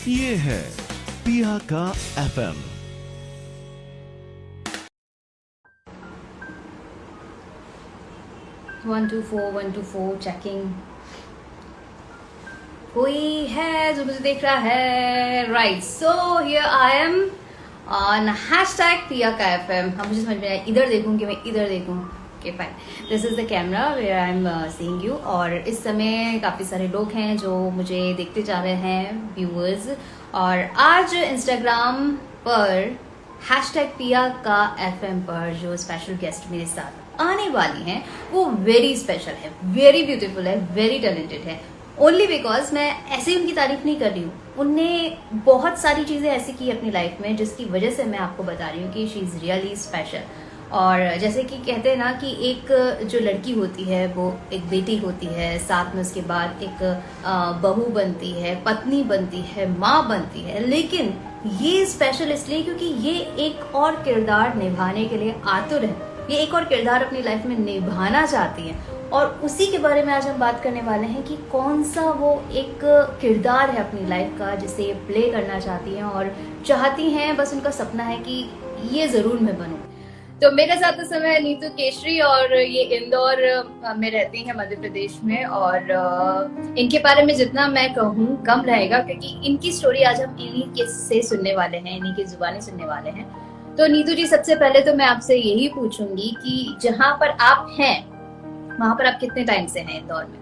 ये है पिया का FM। One two four checking. कोई है जो मुझे देख रहा है? Right, so here I am on hashtag पिया का FM। अब मुझे समझ में आया, इधर देखूं कि मैं इधर देखूं? Okay fine, this is the camera where I am seeing you. और इस समय काफ़ी सारे लोग हैं जो मुझे देखते जा रहे हैं, व्यूअर्स। और आज इंस्टाग्राम पर हैशटैग पिया का FM पर जो स्पेशल गेस्ट मेरे साथ आने वाली हैं वो वेरी स्पेशल है, वेरी ब्यूटीफुल है, वेरी टैलेंटेड है। ओनली बिकॉज मैं ऐसे ही उनकी तारीफ नहीं कर रही हूँ, उनने बहुत सारी चीज़ें ऐसी की अपनी लाइफ में जिसकी वजह से मैं आपको बता रही हूँ कि शी इज़ रियली स्पेशल। और जैसे कि कहते हैं ना कि एक जो लड़की होती है वो एक बेटी होती है, साथ में उसके बाद एक बहू बनती है, पत्नी बनती है, माँ बनती है। लेकिन ये स्पेशल इसलिए क्योंकि ये एक और किरदार निभाने के लिए आतुर है, ये एक और किरदार अपनी लाइफ में निभाना चाहती है। और उसी के बारे में आज हम बात करने वाले हैं कि कौन सा वो एक किरदार है अपनी लाइफ का जिसे ये प्ले करना चाहती हैं और चाहती हैं, बस उनका सपना है कि ये ज़रूर मैं बनूं। तो मेरे साथ इस समय नीतू केशरी, और ये इंदौर में रहती हैं, मध्य प्रदेश में। और इनके बारे में जितना मैं कहूँ कम रहेगा, क्योंकि इनकी स्टोरी आज हम इन्हीं के से सुनने वाले हैं, इन्हीं की जुबानी सुनने वाले हैं। तो नीतू जी, सबसे पहले तो मैं आपसे यही पूछूंगी कि जहाँ पर आप हैं वहाँ पर आप कितने टाइम से हैं इंदौर में?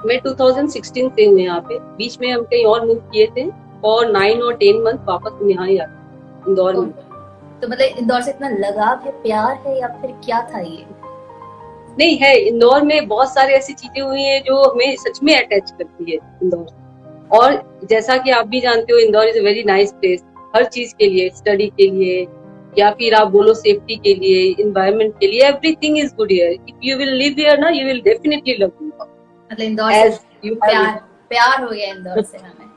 मैं 2016 से हूँ यहाँ पे। बीच में हम कहीं और मूव किए थे और 9 और 10 मंथ वापस यहाँ ही आते इंदौर में। तो मतलब इंदौर से इतना लगाव है, प्यार है, या फिर क्या था ये? नहीं है, इंदौर में बहुत सारी ऐसी चीजें हुई हैं जो हमें सच में अटैच करती है इंदौर। और जैसा कि आप भी जानते हो, Indore is a very nice place हर चीज के लिए, स्टडी के लिए या फिर आप बोलो सेफ्टी के लिए, एनवायरनमेंट के लिए, everything is good here. If you will live here ना, you will definitely love Indore. मतलब इंदौर से प्यार हो गया इंदौर से हमें।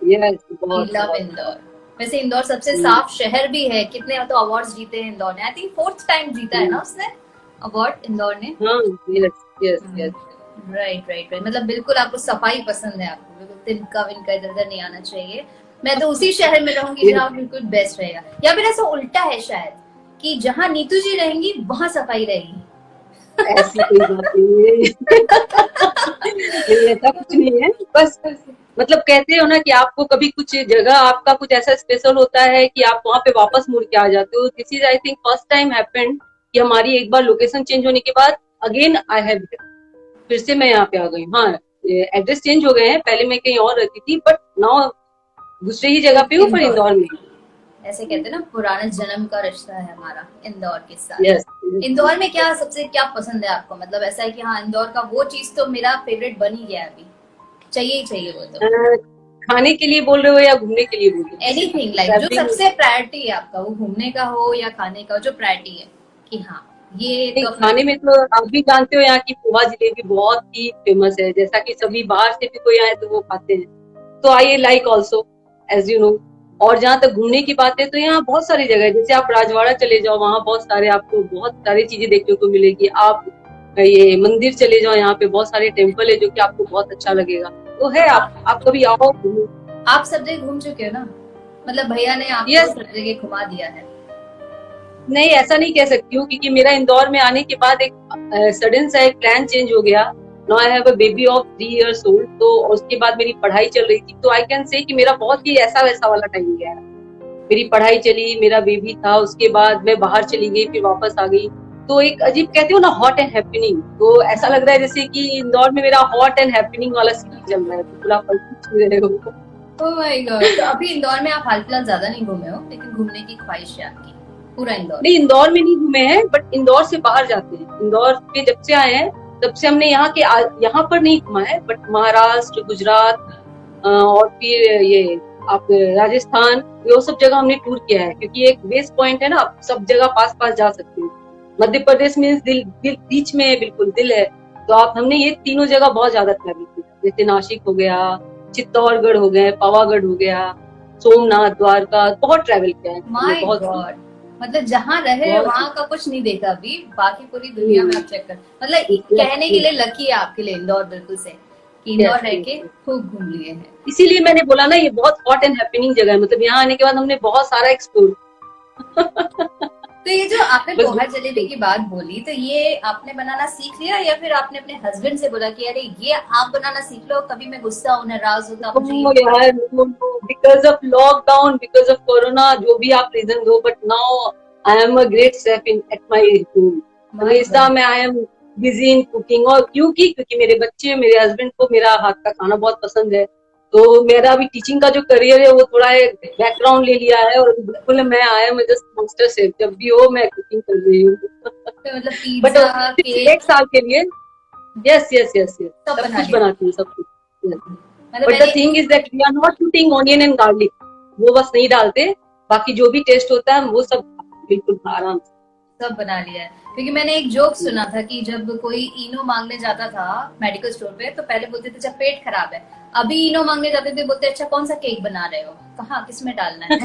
यस, बहुत लव इंदौर। वैसे इंदौर सबसे साफ शहर भी है, कितने तो अवार्ड्स जीते हैं इंदौर ने। आई थिंक 4th टाइम जीता है ना उसने अवार्ड, इंदौर ने। Yes yes yes, right right right. मतलब बिल्कुल आपको सफाई पसंद है, आपको बिल्कुल तिनका विनका इधर उधर नहीं आना चाहिए। मैं तो उसी शहर में रहूंगी जहाँ बिल्कुल बेस्ट रहेगा। या फिर ऐसा उल्टा है शायद कि जहाँ नीतू जी रहेंगी वहाँ सफाई रहेगी। ऐसी कोई बात नहीं है। ऐसा कुछ नहीं है, बस मतलब कहते हो ना कि आपको कभी कुछ जगह आपका कुछ ऐसा स्पेशल होता है कि आप वहाँ पे वापस मुड़ के आ जाते हो। This is I think first time happened कि हमारी एक बार लोकेशन चेंज होने के बाद अगेन आई हैव, फिर से मैं यहाँ पे आ गई। हाँ, एड्रेस चेंज हो गए हैं, पहले मैं कहीं और रहती थी बट नाउ दूसरे ही जगह पे हूँ, पर इंदौर में। ऐसे कहते हैं ना, पुराने जन्म का रिश्ता है हमारा इंदौर के साथ। yes. इंदौर में क्या सबसे क्या पसंद है आपको? मतलब ऐसा है कि हाँ, इंदौर का वो चीज तो मेरा फेवरेट बन ही गया, अभी चाहिए ही चाहिए वो तो। खाने के लिए बोल रहे हो या घूमने के लिए बोल रहे हो? एनीथिंग लाइक जो सबसे प्रायोरिटी है आपका, वो घूमने का हो या खाने का, जो प्रायोरिटी है कि हाँ ये तो खाने में तो आप भी जानते हो यहाँ की पोहा जलेबी बहुत ही फेमस है। जैसा कि सभी बाहर से भी कोई आए तो वो खाते हैं, तो I like also as you know. और जहाँ तक घूमने की बात है तो यहाँ बहुत सारी जगह है। जैसे आप राजवाड़ा चले जाओ, वहाँ बहुत सारे आपको बहुत सारी चीजें देखने को मिलेगी। आप ये मंदिर चले जाओ, यहाँ पे बहुत सारे टेम्पल है जो कि आपको बहुत अच्छा लगेगा। तो है, आप कभी आओ। आप सब जगह घूम चुके हो ना? मतलब भैया ने आपको सब जगह घुमा दिया है? नहीं, ऐसा नहीं कह सकती हूँ, क्योंकि मेरा इंदौर में आने के बाद एक सडन सा एक प्लान चेंज हो गया। Now I have a baby of 3 years old, तो उसके बाद मेरी पढ़ाई चल रही थी, तो आई कैन से कि मेरा बहुत ही ऐसा वैसा वाला टाइम गया। मेरी पढ़ाई चली, मेरा बेबी था, उसके बाद मैं बाहर चली गई, फिर वापस आ गई। तो एक अजीब कहते हो ना, हॉट एंड हैपनिंग, तो ऐसा लग रहा है जैसे कि इंदौर में मेरा हॉट एंड हैपनिंग वाला सीन चल रहा है। बिल्कुल आप छू रहे हो। Oh my God. तो अभी इंदौर में आप हाल फिलहाल ज्यादा नहीं घूमे हो, लेकिन घूमने की ख्वाहिश है आपकी? पूरा इंदौर नहीं, इंदौर में नहीं घूमे हैं, बट इंदौर से बाहर जाते हैं। इंदौर पे जब से आए हैं तब से हमने यहाँ पर नहीं घुमा है, बट महाराष्ट्र, गुजरात और फिर ये आप राजस्थान, वो सब जगह हमने टूर किया है। क्योंकि एक बेस पॉइंट है ना, आप सब जगह पास पास जा सकते हो। मध्य प्रदेश में दिल बीच में है, बिल्कुल दिल है। तो हमने ये तीनों जगह बहुत ज्यादा ट्रैवल किया। जैसे नासिक हो गया, चित्तौड़गढ़ हो गया, पावागढ़ हो गया, सोमनाथ, द्वारका, बहुत ट्रैवल किया है। माय गॉड, मतलब जहाँ रहे वहाँ का कुछ नहीं देखा अभी, बाकी पूरी दुनिया में आप चेक कर। मतलब कहने के लिए लकी है आपके लिए इंदौर, बिल्कुल से। कि इंदौर Yes, रह yes, के yes. खूब घूम लिए हैं। इसीलिए मैंने बोला ना, ये बहुत हॉट एंड हैपनिंग जगह है, मतलब यहाँ आने के बाद हमने बहुत सारा एक्सप्लोर। तो ये जो आपने बस पोहा जलेबी की बात बोली, तो ये आपने बनाना सीख लिया या फिर आपने अपने हस्बैंड से बोला कि अरे ये आप बनाना सीख लो, कभी मैं गुस्सा हूँ नाराज हूँ तो आप मुझे ओ यार, because of lockdown, because of corona, जो भी आप रीजन दो, but now I am a great chef in at my room. हमेशा मैं I am busy in cooking. और क्योंकि मेरे बच्चे, मेरे हस्बैंड को मेरा हाथ का खाना बहुत पसंद है, तो मेरा अभी टीचिंग का जो करियर है वो थोड़ा बैकग्राउंड ले लिया है, और अभी बिल्कुल मैं I am just master chef, जब भी हो मैं कुकिंग कर रही हूँ। तो मतलब बट पिज्जा, केक, एक साल के लिए यस यस यस यस सब सब बना कुछ लिया। बनाती हूँ, सब कुछ। मतलब but the main thing is that we are not putting onion and garlic, वो बस नहीं डालते, बाकी जो भी टेस्ट होता है वो सब बिल्कुल आराम से। सब बना लिया है। क्योंकि मैंने एक जोक सुना था कि जब कोई इनो मांगने जाता था मेडिकल स्टोर पे, तो पहले बोलते थे जब पेट खराब है, अभी इनो मांगने जाते थे बोलते अच्छा कौन सा केक बना रहे हो, कहाँ किसमें डालना है।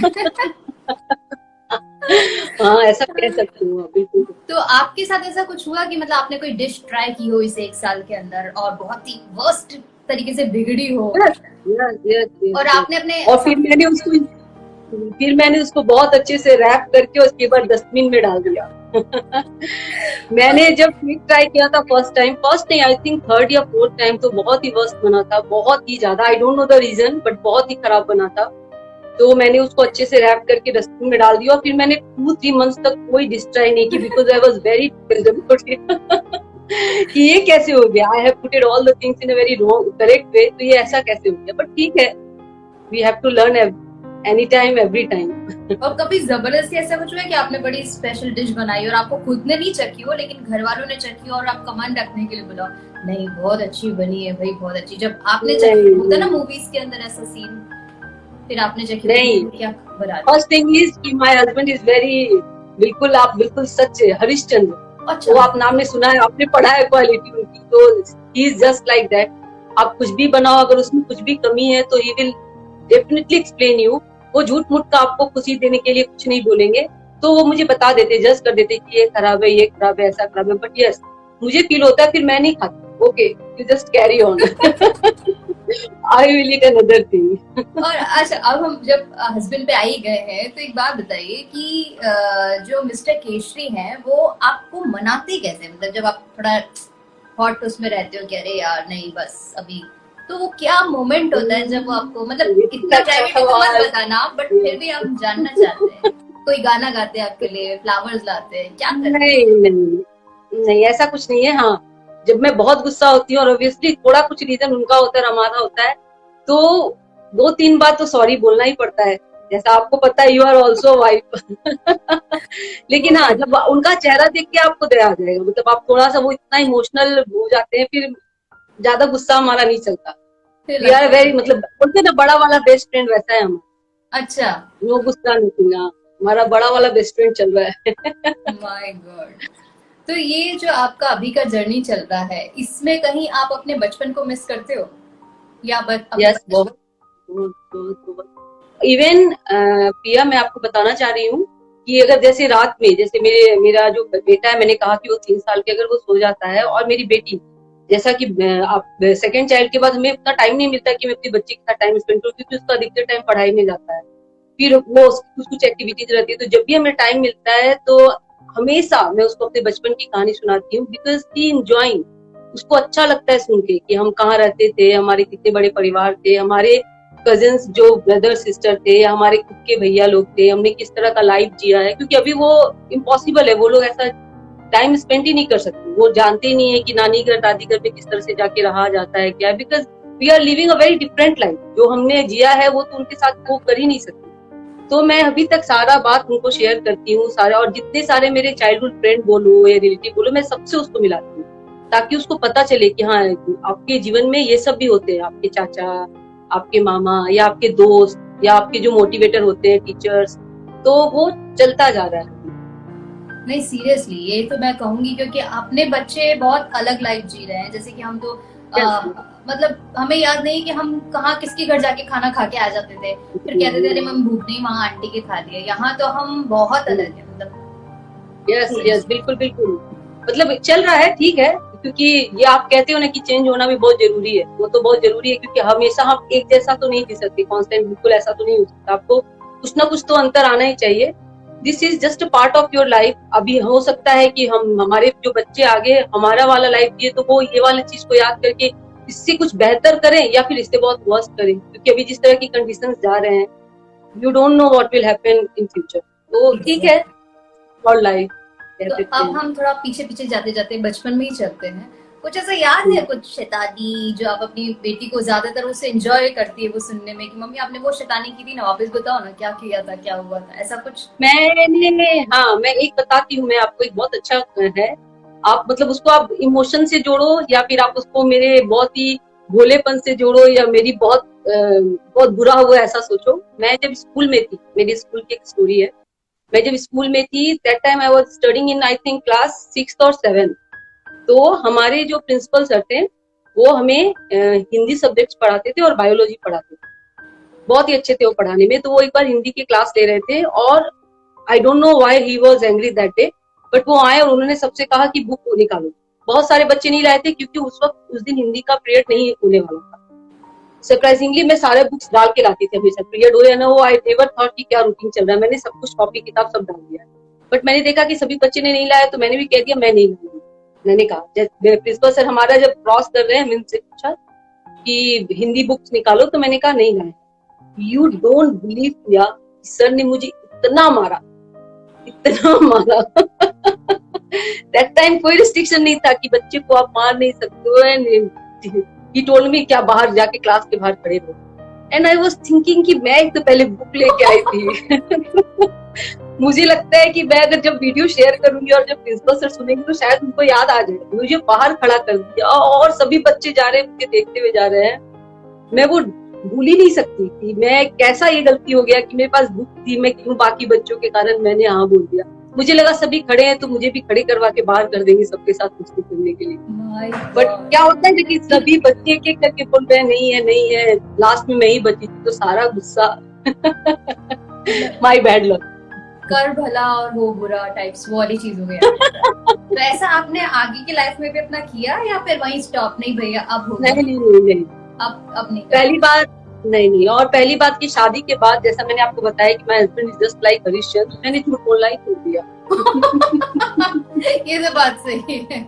हाँ, ऐसा कह सकते हो आप, बिल्कुल। तो आपके साथ ऐसा कुछ हुआ कि मतलब आपने कोई डिश ट्राई की हो इस एक साल के अंदर और बहुत ही वर्स्ट तरीके से बिगड़ी हो, यस यस यस और यस। आपने अपने और फिर मैंने उसको बहुत अच्छे से रैप करके उसके बाद डस्टबिन में डाल दिया। मैंने जब केक ट्राई किया था फर्स्ट नहीं, आई थिंक थर्ड या फोर्थ टाइम, तो बहुत ही वर्स्ट बना था, बहुत ही ज्यादा। I don't know the reason, but बहुत ही खराब बना था। तो मैंने उसको अच्छे से रैप करके डस्टबिन में डाल दिया, और फिर मैंने 2-3 मंथ्स तक कोई डिश ट्राई नहीं की, बिकॉज आई वाज वेरी कि ये कैसे हो गया, I have putted all the things in a very wrong correct way, तो ये ऐसा कैसे हो गया। बट ठीक है, we have to learn any time every time. और कभी जबरदस्ती ऐसा कुछ हुआ है कि आपने बड़ी स्पेशल डिश बनाई और आपको खुद ने नहीं चखी हो लेकिन घर वालों ने चखी और आप कमेंट रखने के लिए बोला नहीं बहुत अच्छी बनी है भाई, बहुत अच्छी, जब आपने चखी होता ना मूवीज के अंदर ऐसा सीन, फिर आपने चखी नहीं, क्या बना फर्स्ट थिंग इज कि माय हस्बैंड इज वेरी, बिल्कुल आप बिल्कुल सच है, हरिश्चंद्र। अच्छा, वो आप नाम ने सुना है, आपने पढ़ा है क्वालिटी उनकी, तो he is just like that. आप कुछ भी बनाओ, अगर उसमें कुछ भी कमी है तो he will definitely explain you. वो झूठ मूठ का आपको खुशी देने के लिए कुछ नहीं बोलेंगे, तो वो मुझे बता देते, जज कर देते कि ये खराब है, ये खराब है, ऐसा खराब है। बट यस, मुझे फील होता है, फिर मैं नहीं खाती, okay you just carry on, I will eat another thing. और अच्छा अब हम जब हस्बैंड पे आ ही गए हैं तो एक बात बताइए कि जो मिस्टर केशरी हैं वो आपको मनाते कैसे, मतलब जब आप थोड़ा हॉट उसमें रहते हो कि अरे यार नहीं बस अभी, तो वो क्या मोमेंट होता है जब वो आपको, मतलब इतना प्राइवेट तो मत बताना, बट फिर भी हम जानना चाहते हैं। कोई गाना गाते हैं आपके लिए, फ्लावर्स लाते हैं, क्या करते हैं? नहीं, ऐसा कुछ नहीं है। हाँ, जब मैं बहुत गुस्सा होती हूँ, और ऑब्वियसली थोड़ा कुछ रीजन उनका होता है, हमारा होता है, तो 2-3 बार तो सॉरी बोलना ही पड़ता है, जैसा आपको पता है, यू आर ऑल्सो वाइफ। लेकिन हाँ, जब उनका चेहरा देख के आपको दया आ जाएगा, मतलब आप थोड़ा सा, वो इतना इमोशनल हो जाते हैं, फिर ज्यादा गुस्सा हमारा नहीं चलता। वी आर वेरी, मतलब बोलते ना, बड़ा वाला बेस्ट फ्रेंड, वैसा है हम। अच्छा, नो गुस्सा नहीं, हमारा बड़ा वाला बेस्ट फ्रेंड चल रहा है। My God. तो ये जो आपका अभी का जर्नी चल रहा है, इसमें कहीं आप अपने बचपन को मिस करते हो या यस, बहुत इवन प्रिया, मैं आपको बताना चाह रही हूँ कि अगर जैसे रात में, जैसे मेरा जो बेटा है, मैंने कहा कि वो 3 साल के, अगर वो सो जाता है, और मेरी बेटी, जैसा कि आप सेकंड चाइल्ड के बाद हमें उतना टाइम नहीं मिलता कि मैं अपनी बच्ची के साथ टाइम स्पेंड करूँ, क्योंकि उसका अधिकतर टाइम पढ़ाई में जाता है, फिर वो कुछ एक्टिविटीज रहती है, तो जब भी हमें टाइम मिलता है तो हमेशा मैं उसको अपने बचपन की कहानी सुनाती हूँ, बिकॉज शी एंजॉयिंग, उसको अच्छा लगता है सुन के कि हम कहाँ रहते थे, हमारे कितने बड़े परिवार थे, हमारे कजिन्स जो ब्रदर सिस्टर थे, या हमारे खुद के भैया लोग थे, हमने किस तरह का लाइफ जिया है, क्योंकि अभी वो इम्पॉसिबल है, वो लोग ऐसा टाइम स्पेंड ही नहीं कर सकते, वो जानते ही नहीं है कि नानी घर दादी घर पे किस तरह से जाके रहा जाता है क्या, because we are living a very different life, जो हमने जिया है वो तो उनके साथ वो कर ही नहीं सकते। तो मैं अभी तक सारा बात उनको शेयर करती हूँ, सारा, और जितने सारे मेरे चाइल्डहुड फ्रेंड बोलो या रिलेटिव बोलो, मैं सबसे उसको मिलाती हूँ, ताकि उसको पता चले कि हाँ, आपके जीवन में ये सब भी होते हैं, आपके चाचा, आपके मामा, या आपके दोस्त, या आपके जो मोटिवेटर होते हैं, टीचर्स, तो वो चलता जा रहा है। नहीं सीरियसली, ये तो मैं कहूंगी क्योंकि अपने बच्चे बहुत अलग लाइफ जी रहे हैं, जैसे कि हम तो मतलब हमें याद नहीं कि हम कहाँ किसके घर जाके खाना खा के आ जाते थे, फिर कहते थे अरे मम्मी भूख नहीं, वहाँ आंटी के खा लिए। यहाँ तो हम बहुत अलग है, मतलब यस यस, बिल्कुल बिल्कुल, मतलब चल रहा है, ठीक है, क्योंकि ये आप कहते हो ना कि चेंज होना भी बहुत जरूरी है, वो तो बहुत जरूरी है, क्योंकि हमेशा हम एक जैसा तो नहीं जी सकते, कांस्टेंट बिल्कुल ऐसा तो नहीं हो सकता, आपको कुछ ना कुछ तो अंतर आना ही चाहिए। This is just a part of your life. अभी हो सकता है कि हम हमारे जो बच्चे आगे हमारा वाला लाइफ जिए तो वो ये वाली चीज को याद करके इससे कुछ बेहतर करें या फिर इससे बहुत वर्स्ट करें, क्योंकि अभी जिस तरह की कंडीशन जा रहे हैं, you don't know what will happen in future. तो ठीक है, और लाइफ। तो अब हम थोड़ा पीछे पीछे जाते जाते बचपन में ही चलते हैं। कुछ ऐसा याद है, कुछ शैतानी जो आप अपनी बेटी को ज्यादातर उससे एंजॉय करती है वो सुनने में कि मम्मी आपने वो शैतानी की थी ना, वापस बताओ ना क्या किया था, क्या हुआ था, ऐसा कुछ? मैं एक बताती हूँ, मैं आपको एक बहुत अच्छा है, आप मतलब उसको आप इमोशन से जोड़ो या फिर आप उसको मेरे बहुत ही भोलेपन से जोड़ो या मेरी बहुत बुरा हुआ ऐसा सोचो। मैं जब स्कूल में थी, मेरी स्कूल की एक स्टोरी है, मैं जब स्कूल में थी that time I was studying in I think class 6th और 7th। तो हमारे जो प्रिंसिपल सर थे वो हमें हिंदी सब्जेक्ट्स पढ़ाते थे और बायोलॉजी पढ़ाते थे, बहुत ही अच्छे थे वो पढ़ाने में। तो वो एक बार हिंदी की क्लास ले रहे थे और आई don't know why he was angry that day, but वो आए और उन्होंने सबसे कहा कि बुक को निकालो। बहुत सारे बच्चे नहीं लाए थे क्योंकि उस दिन हिंदी का पीरियड नहीं होने वाला था। सरप्राइजिंगली मैं सारे बुक्स डाल के लाती थी, हमेशा पीरियड हो या ना हो, आई नेवर थॉट कि क्या रूटीन चल रहा है, मैंने सब कुछ कॉपी किताब सब डाल दिया। बट मैंने देखा कि सभी बच्चे ने नहीं लाया तो मैंने भी कह दिया मैं नहीं लाऊंगी। मैंने कहा प्रिंसिपल सर हमारा जब क्रॉस कर रहे हैं, मैंने से पूछा कि हिंदी बुक्स निकालो, तो मैंने कहा नहीं लाए। यू डोंट बिलीव किया, सर ने मुझे इतना मारा, इतना मारा। दैट टाइम कोई रिस्ट्रिक्शन नहीं था कि बच्चे को आप मार नहीं सकते हो। He told me क्या बाहर जाके क्लास के बाहर खड़े रहो। एंड आई वाज थिंकिंग कि मैं एक तो पहले बुक लेके आई थी। मुझे लगता है कि मैं अगर जब वीडियो शेयर करूंगी और जब प्रिंसिपल सर सुनेंगे तो शायद उनको याद आ जाए। मुझे बाहर खड़ा कर दिया और सभी बच्चे जा रहे हैं, मुझे देखते हुए जा रहे हैं। मैं वो भूल ही नहीं सकती कि मैं कैसा ये गलती हो गया कि मेरे पास बुक थी, मैं क्यों बाकी बच्चों के कारण मैंने हाँ बोल दिया। मुझे लगा सभी खड़े हैं तो मुझे भी खड़े करवा के बाहर कर देंगे सबके साथ मस्ती करने के लिए। बट क्या होता है कि सभी बच्चे एक एक करके बोल रहे हैं नहीं है, लास्ट में मैं ही बची थी तो सारा गुस्सा माय बैड लक। कर भला और हो बुरा टाइप्स वो वाली चीज हो गया। तो ऐसा आपने आगे की लाइफ में भी अपना किया या फिर वहीं स्टॉप? नहीं भैया अब हो गया। नहीं अब नहीं। पहली बात नहीं। और पहली बात की शादी के बाद जैसा मैंने आपको बताया कि my husband is just like Harish, मैंने झूठ बोलना ही छोड़ दिया। ये तो बात सही है।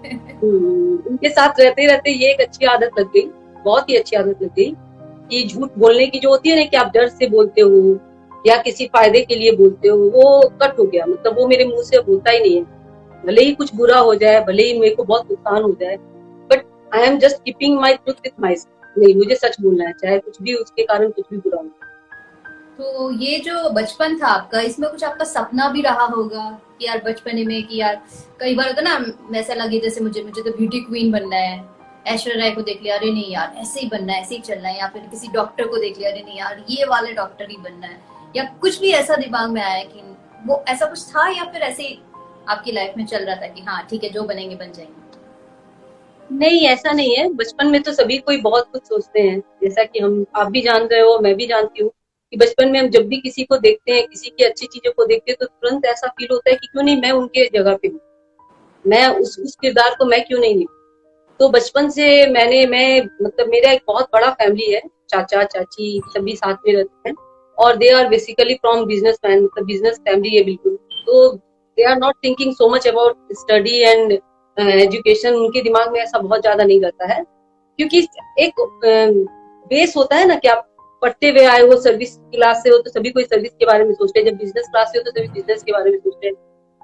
उनके साथ रहते रहते ये एक अच्छी आदत लग गई, बहुत ही अच्छी आदत लग गई कि झूठ बोलने की जो होती है ना कि आप डर से बोलते हो या किसी फायदे के लिए बोलते हो, वो कट हो गया। मतलब वो मेरे मुंह से बोलता ही नहीं है, भले ही कुछ बुरा हो जाए, भले ही मेरे को बहुत नुकसान हो जाए, but I am just keeping my truth with my self. नहीं, मुझे सच बोलना है, चाहे कुछ भी उसके कारण कुछ भी बुरा हो। तो ये जो बचपन था आपका, इसमें कुछ आपका सपना भी रहा होगा कि यार बचपन में कि यार कई बार होता ना ऐसा लगे जैसे मुझे तो ब्यूटी क्वीन बनना है, ऐश्वर्या राय को देख लिया अरे नहीं यार ऐसे ही बनना है, ऐसे ही चलना है, या फिर किसी डॉक्टर को देख लिया अरे नहीं यार ये वाले डॉक्टर ही बनना है, या कुछ भी ऐसा दिमाग में आया कि वो ऐसा कुछ था, या फिर ऐसे आपकी लाइफ में चल रहा था कि हाँ ठीक है जो बनेंगे बन जाएंगे? नहीं, ऐसा नहीं है। बचपन में तो सभी कोई बहुत कुछ सोचते हैं, जैसा कि आप भी जान रहे हो, मैं भी जानती हूँ कि बचपन में हम जब भी किसी को देखते हैं, किसी की अच्छी चीजों को देखते हैं तो तुरंत ऐसा फील होता है कि क्यों नहीं मैं उनके जगह पे हूँ, मैं उस किरदार को मैं क्यों नहीं निभाऊं। तो बचपन से मैं मतलब मेरा एक बहुत बड़ा फैमिली है, चाचा चाची सभी साथ में रहते हैं और they are basically from businessman, मतलब बिजनेस फैमिली है बिल्कुल। तो they are not thinking so much about study and education, उनके दिमाग में ऐसा बहुत ज्यादा नहीं रहता है, क्योंकि एक बेस होता है ना कि आप पढ़ते हुए आए हो, सर्विस क्लास से हो तो सभी कोई सर्विस के बारे में सोचते हैं, जब बिजनेस क्लास से हो तो सभी बिजनेस के बारे में सोचते हैं।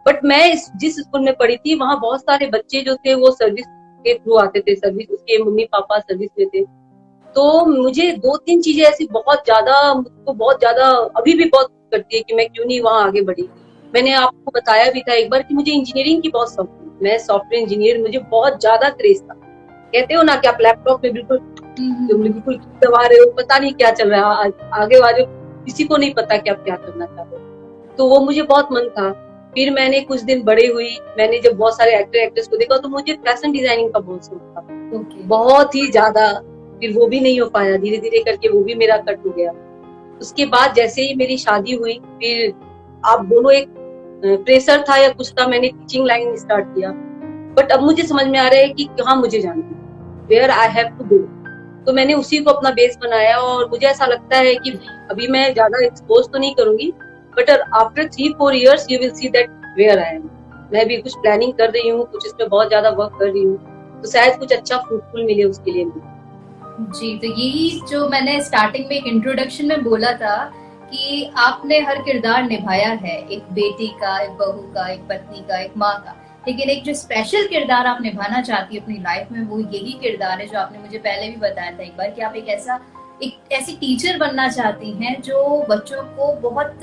बट मैं जिस स्कूल में पढ़ी थी वहाँ बहुत सारे बच्चे जो थे वो सर्विस के थ्रू आते थे, सर्विस उसके मम्मी पापा सर्विस में थे। तो मुझे 2-3 चीजें ऐसी मुझको बहुत ज्यादा अभी भी बहुत करती है कि मैं क्यों नहीं वहाँ आगे बढ़ी। मैंने आपको बताया भी था एक बार कि मुझे इंजीनियरिंग की बहुत शौक थी, मैं सॉफ्टवेयर इंजीनियर, मुझे बहुत ज्यादा क्रेज था। कहते हो ना कि आप लैपटॉप में बिल्कुल दबा रहे हो, पता नहीं क्या चल रहा है आगे वाले, किसी को नहीं पता कि आप क्या करना चाहते हो। तो वो मुझे बहुत मन था। फिर मैंने कुछ दिन बड़े हुई, मैंने जब बहुत सारे एक्टर एक्ट्रेस को देखा तो मुझे फैशन डिजाइनिंग का बहुत शौक था, बहुत ही ज्यादा। फिर वो भी नहीं हो पाया, धीरे धीरे करके वो भी मेरा कट हो गया। उसके बाद जैसे ही मेरी शादी हुई, फिर आप बोलो एक प्रेशर था या कुछ था, मैंने टीचिंग लाइन स्टार्ट किया। बट अब मुझे समझ में आ रहा है कि कहाँ मुझे जाना है, where I have to go. तो मैंने उसी को अपना बेस बनाया और मुझे ऐसा लगता है कि अभी मैं ज्यादा एक्सपोज तो नहीं करूंगी, but after 3-4 years you will see that where I am. मैं भी कुछ प्लानिंग कर रही हूँ, कुछ इसमें बहुत ज्यादा वर्क कर रही हूँ, तो शायद कुछ अच्छा फ्रूटफुल मिले उसके लिए भी। जी, तो यही जो मैंने स्टार्टिंग में एक इंट्रोडक्शन में बोला था कि आपने हर किरदार निभाया है, एक बेटी का, एक बहू का, एक पत्नी का, एक माँ का, लेकिन एक जो स्पेशल किरदार आप निभाना चाहती है अपनी लाइफ में, वो यही किरदार है जो आपने मुझे पहले भी बताया था एक बार, कि आप एक ऐसी टीचर बनना चाहती हैं जो बच्चों को बहुत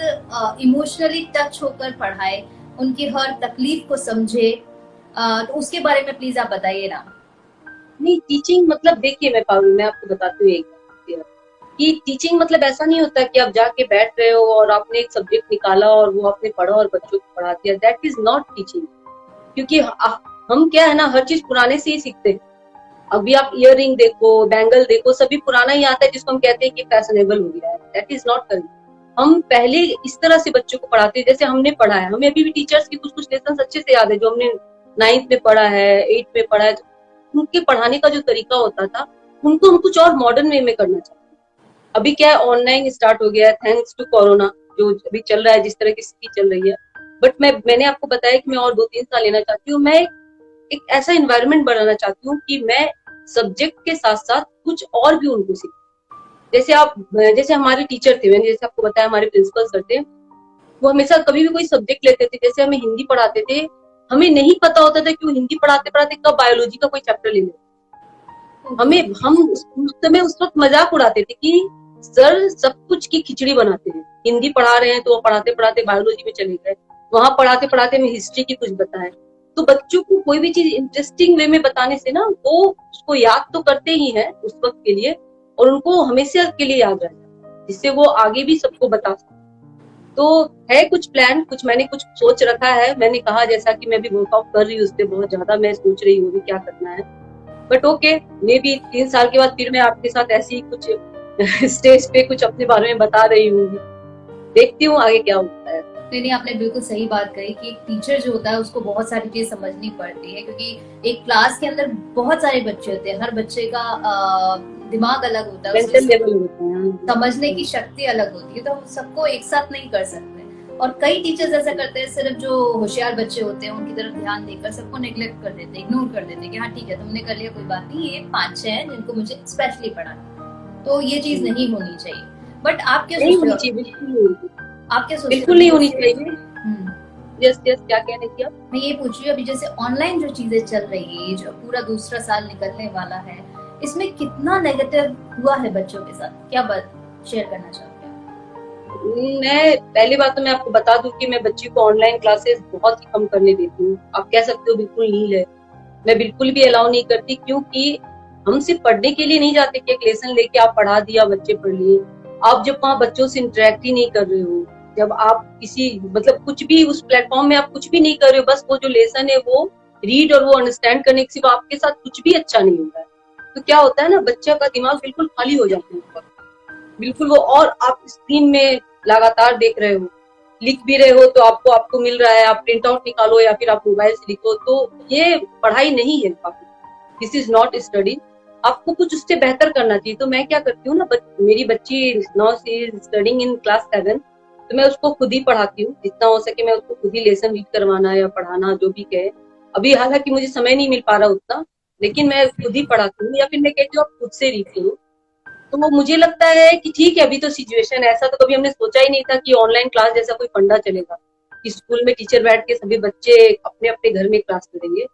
इमोशनली टच होकर पढ़ाए, उनकी हर तकलीफ को समझे। तो उसके बारे में प्लीज आप बताइए ना। नहीं, टीचिंग मतलब देखिए, मैं आपको बताती हूँ एक बात कि टीचिंग मतलब ऐसा नहीं होता कि आप जाके बैठ रहे हो और आपने एक सब्जेक्ट निकाला और वो आपने पढ़ा और बच्चों को पढ़ा दिया, दैट इज नॉट टीचिंग। क्योंकि हम क्या है ना, हर चीज पुराने से ही सीखते हैं। अभी आप इयर रिंग देखो, बैंगल देखो, सभी पुराना ही आता है जिसको हम कहते हैं कि फैशनेबल हो गया है, दैट इज नॉट करेक्ट। हम पहले इस तरह से बच्चों को पढ़ाते हैं जैसे हमने पढ़ा है। हमें अभी भी टीचर्स की कुछ लेसन अच्छे से याद है जो हमने 9th में पढ़ा है, 8th में पढ़ा है। उनके पढ़ाने का जो तरीका होता था, उनको हम कुछ और मॉडर्न वे में करना चाहते हैं। अभी क्या है, ऑनलाइन स्टार्ट हो गया है थैंक्स टू कोरोना, जो अभी चल रहा है, जिस तरह की स्थिति चल रही है। बट मैंने आपको बताया कि मैं और 2-3 साल लेना चाहती हूँ। मैं एक ऐसा इन्वायरमेंट बनाना चाहती हूँ कि मैं सब्जेक्ट के साथ साथ कुछ और भी उनको सीख। जैसे हमारे टीचर थे, मैंने जैसे आपको बताया, हमारे प्रिंसिपल सर थे, वो हमेशा कभी भी कोई सब्जेक्ट लेते थे, जैसे हमें हिंदी पढ़ाते थे, हमें नहीं पता होता था कि वो हिंदी पढ़ाते पढ़ाते कब बायोलॉजी का कोई चैप्टर ले लेते। हम उस समय उस वक्त मजाक उड़ाते थे कि सर सब कुछ की खिचड़ी बनाते हैं, हिंदी पढ़ा रहे हैं तो वो पढ़ाते पढ़ाते बायोलॉजी में चले गए, वहां पढ़ाते पढ़ाते हमें हिस्ट्री की कुछ बताएं। तो बच्चों को कोई भी चीज इंटरेस्टिंग वे में बताने से ना, वो उसको याद तो करते ही है उस वक्त के लिए, और उनको हमेशा के लिए याद रहता, जिससे वो आगे भी सबको बता सकते। तो है कुछ प्लान, कुछ मैंने कुछ सोच रखा है। मैंने कहा जैसा कि मैं भी वर्कआउट कर रही हूँ, उससे बहुत ज्यादा मैं सोच रही हूँ क्या करना है। बट ओके, मे बी 3 साल के बाद फिर मैं आपके साथ ऐसी कुछ स्टेज पे कुछ अपने बारे में बता रही हूँ। देखती हूँ आगे क्या होता है। नहीं, आपने बिल्कुल सही बात कही कि एक टीचर जो होता है उसको बहुत सारी चीज समझनी पड़ती है, क्योंकि एक क्लास के अंदर बहुत सारे बच्चे होते हैं, हर बच्चे का दिमाग अलग होता है, समझने की शक्ति अलग होती है, तो हम सबको एक साथ नहीं कर सकते। और कई टीचर्स ऐसा करते हैं, सिर्फ जो होशियार बच्चे होते हैं उनकी तरफ ध्यान देकर सबको नेग्लेक्ट कर देते हैं, इग्नोर कर देते हैं कि हाँ ठीक है तुमने कर लिया, कोई बात नहीं, ये 5-6 हैं जिनको मुझे स्पेशली पढ़ाना। तो ये चीज नहीं होनी चाहिए। बट आप क्या सोचते हो? आप क्या सोचते हो? बिल्कुल नहीं होनी चाहिए। यस क्या कहने की आप? मैं ये पूछ रही हूँ, अभी जैसे ऑनलाइन जो चीजें चल रही है, जो पूरा दूसरा साल निकलने वाला है, इसमें कितना नेगेटिव हुआ है बच्चों के साथ, क्या बात शेयर करना चाहते हैं? मैं पहली बात तो मैं आपको बता दूं कि मैं बच्ची को ऑनलाइन क्लासेस बहुत ही कम करने देती हूँ। आप कह सकते हो बिल्कुल नील है, मैं बिल्कुल भी अलाउ नहीं करती, क्योंकि हम सिर्फ पढ़ने के लिए नहीं जाते कि एक लेसन लेके आप पढ़ा दिया, बच्चे पढ़ लिए। आप जब वहाँ बच्चों से इंटरेक्ट ही नहीं कर रहे हो, जब आप किसी मतलब कुछ भी उस प्लेटफॉर्म में आप कुछ भी नहीं कर रहे हो, बस वो जो लेसन है वो रीड और वो अंडरस्टैंड करने के सिवा आपके साथ कुछ भी अच्छा नहीं होता है, तो क्या होता है ना, बच्चा का दिमाग बिल्कुल खाली हो जाता है बिल्कुल वो। और आप स्क्रीन में लगातार देख रहे हो, लिख भी रहे हो तो आपको मिल रहा है, आप प्रिंट आउट निकालो या फिर आप मोबाइल से लिखो, तो ये पढ़ाई नहीं है। This is not study. आपको कुछ उससे बेहतर करना चाहिए। तो मैं क्या करती हूँ ना, मेरी बच्ची now she is studying in class 7, तो मैं उसको खुद ही पढ़ाती हूँ, जितना हो सके मैं उसको खुद ही लेसन रीड करवाना या पढ़ाना जो भी कहे। अभी हालांकि मुझे समय नहीं मिल पा रहा उतना, लेकिन मैं खुद ही पढ़ाती हूँ, या फिर मैं कहती हूँ आप खुद से रीड करो। तो मुझे लगता है कि ठीक है, अभी तो सिचुएशन ऐसा, तो कभी हमने सोचा ही नहीं था कि ऑनलाइन क्लास जैसा कोई फंडा चलेगा, कि स्कूल में टीचर बैठ के सभी बच्चे अपने अपने घर में क्लास करेंगे।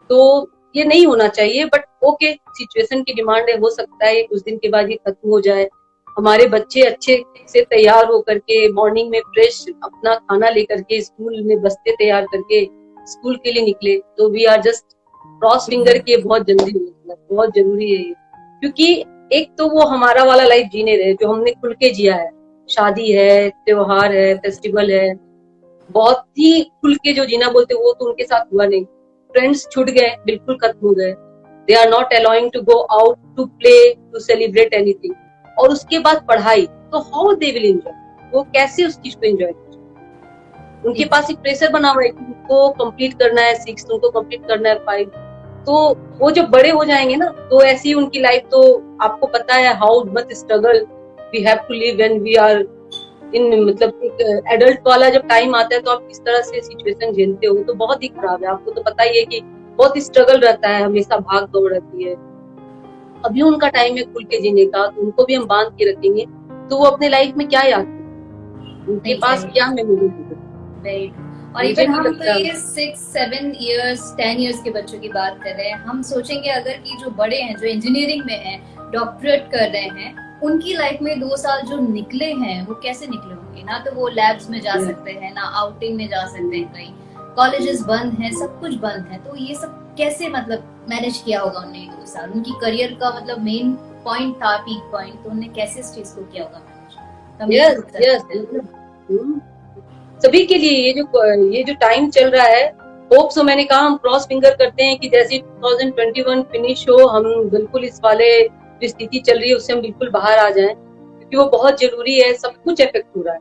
तो ये नहीं होना चाहिए, बट ओके, सिचुएशन की डिमांड है, हो सकता है कुछ दिन के बाद ये खत्म हो जाए, हमारे बच्चे अच्छे से तैयार होकर के मॉर्निंग में फ्रेश अपना खाना लेकर के स्कूल में बस्ते तैयार करके स्कूल के लिए निकले। तो we are just cross finger के बहुत जरूरी है ये, क्योंकि एक तो वो हमारा वाला लाइफ जीने रहे जो हमने खुल के जिया है, शादी है, त्योहार है, फेस्टिवल है, बहुत ही खुल के जो जीना बोलते वो तो उनके साथ हुआ नहीं। फ्रेंड्स छूट गए, बिल्कुल खत्म हो गए। They are not allowing to go out to play to celebrate anything. और उसके बाद पढ़ाई, तो हाउ दे विल एंजॉय, वो कैसे उस चीज को एंजॉय करें? उनके पास एक प्रेशर बना हुआ है कि को कंप्लीट करना है 6, उनको कंप्लीट करना है 5, तो वो जब बड़े हो जाएंगे ना तो ऐसी ही उनकी लाइफ, तो आपको पता है how much struggle we have to live when we are in, मतलब एक एडल्ट वाला जब टाइम आता है तो आप किस तरह से सिचुएशन झेलते हो, तो बहुत ही खराब है। आपको तो पता ही है कि बहुत स्ट्रगल रहता है, हमेशा भाग दौड़ रहती है। अभी उनका टाइम है खुल के जीने का, तो उनको भी हम बांध के रखेंगे तो वो अपने लाइफ में क्या याद करेंगे, उनके पास क्या मेमोरी होगी। और इवन हम तो ये 6, 7 इयर्स 10 इयर्स के बच्चों की बात कर रहे हैं, हम सोचेंगे अगर कि जो बड़े हैं, जो इंजीनियरिंग में हैं, डॉक्टरेट कर रहे हैं, उनकी लाइफ में 2 साल जो निकले हैं वो कैसे निकले होंगे। ना तो वो लैब्स में जा सकते हैं, ना आउटिंग में जा सकते हैं, कहीं कॉलेजेस बंद हैं, सब कुछ बंद है, तो ये सब कैसे मतलब मैनेज किया होगा उन्होंने 2 साल। उनकी करियर का मतलब मेन पॉइंट था, पीक पॉइंट, तो उन्होंने कैसे इस चीज को किया होगा मैनेज। सभी के लिए ये जो टाइम चल रहा है, होप सो, मैंने कहा हम क्रॉस फिंगर करते हैं कि जैसे 2021 फिनिश हो, हम बिल्कुल इस वाले जो स्थिति चल रही है उससे हम बिल्कुल बाहर आ जाएं, क्योंकि वो बहुत जरूरी है। सब कुछ इफेक्ट हो रहा है,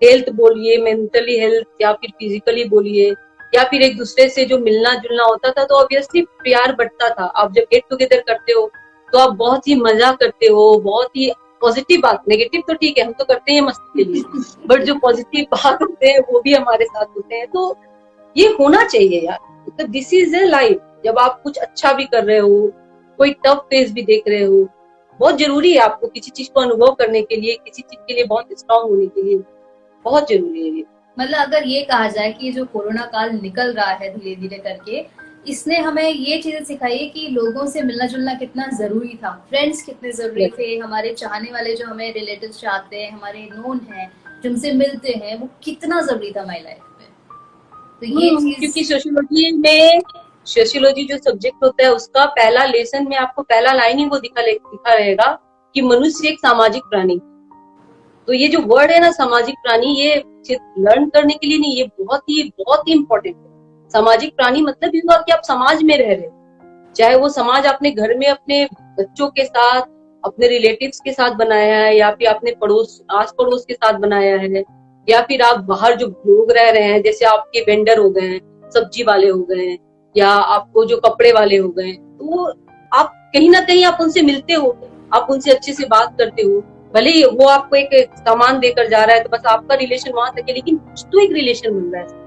हेल्थ बोलिए, मेंटली हेल्थ, या फिर फिजिकली बोलिए, या फिर एक दूसरे से जो मिलना जुलना होता था तो ऑब्वियसली प्यार बढ़ता था। आप जब गेट टुगेदर करते हो तो आप बहुत ही मजा करते हो, बहुत ही पॉजिटिव बात, नेगेटिव तो ठीक है हम तो करते हैं मस्ती के लिए, बट जो पॉजिटिव बात होते हैं वो भी हमारे साथ होते हैं। तो ये होना चाहिए यार, मतलब दिस इज ए लाइफ। जब आप कुछ अच्छा भी कर रहे हो, कोई टफ फेज भी देख रहे हो, बहुत जरूरी है आपको किसी चीज को अनुभव करने के लिए, किसी चीज के लिए बहुत स्ट्रांग होने के लिए बहुत जरूरी है ये। मतलब अगर ये कहा जाए कि जो कोरोना काल निकल रहा है धीरे धीरे करके, इसने हमें ये चीजें सिखाई है कि लोगों से मिलना जुलना कितना जरूरी था, फ्रेंड्स कितने जरूरी थे, हमारे चाहने वाले जो हमें रिलेटिव्स चाहते हैं, हमारे नोन हैं, जिनसे मिलते हैं, वो कितना जरूरी था हमारी लाइफ में। तो ये चीज, क्योंकि सोशियोलॉजी जो सब्जेक्ट होता है उसका पहला लेसन में आपको पहला लाइन ही वो दिखा रहेगा कि मनुष्य एक सामाजिक प्राणी। तो ये जो वर्ड है ना सामाजिक प्राणी, ये सिर्फ लर्न करने के लिए नहीं, ये बहुत ही इम्पोर्टेंट है। सामाजिक प्राणी मतलब ये हुआ कि आप समाज में रह रहे हो, चाहे वो समाज अपने घर में अपने बच्चों के साथ, अपने रिलेटिव्स के साथ बनाया है, या फिर अपने आस पड़ोस के साथ बनाया है, या फिर आप बाहर जो लोग रह रहे हैं, जैसे आपके वेंडर हो गए हैं, सब्जी वाले हो गए हैं, या आपको जो कपड़े वाले हो गए, तो आप कहीं ना कहीं आप उनसे मिलते हो, आप उनसे अच्छे से बात करते हो। भले ही वो आपको एक सामान देकर जा रहा है तो बस आपका रिलेशन वहां तक है, लेकिन कुछ तो एक रिलेशन बन रहा है।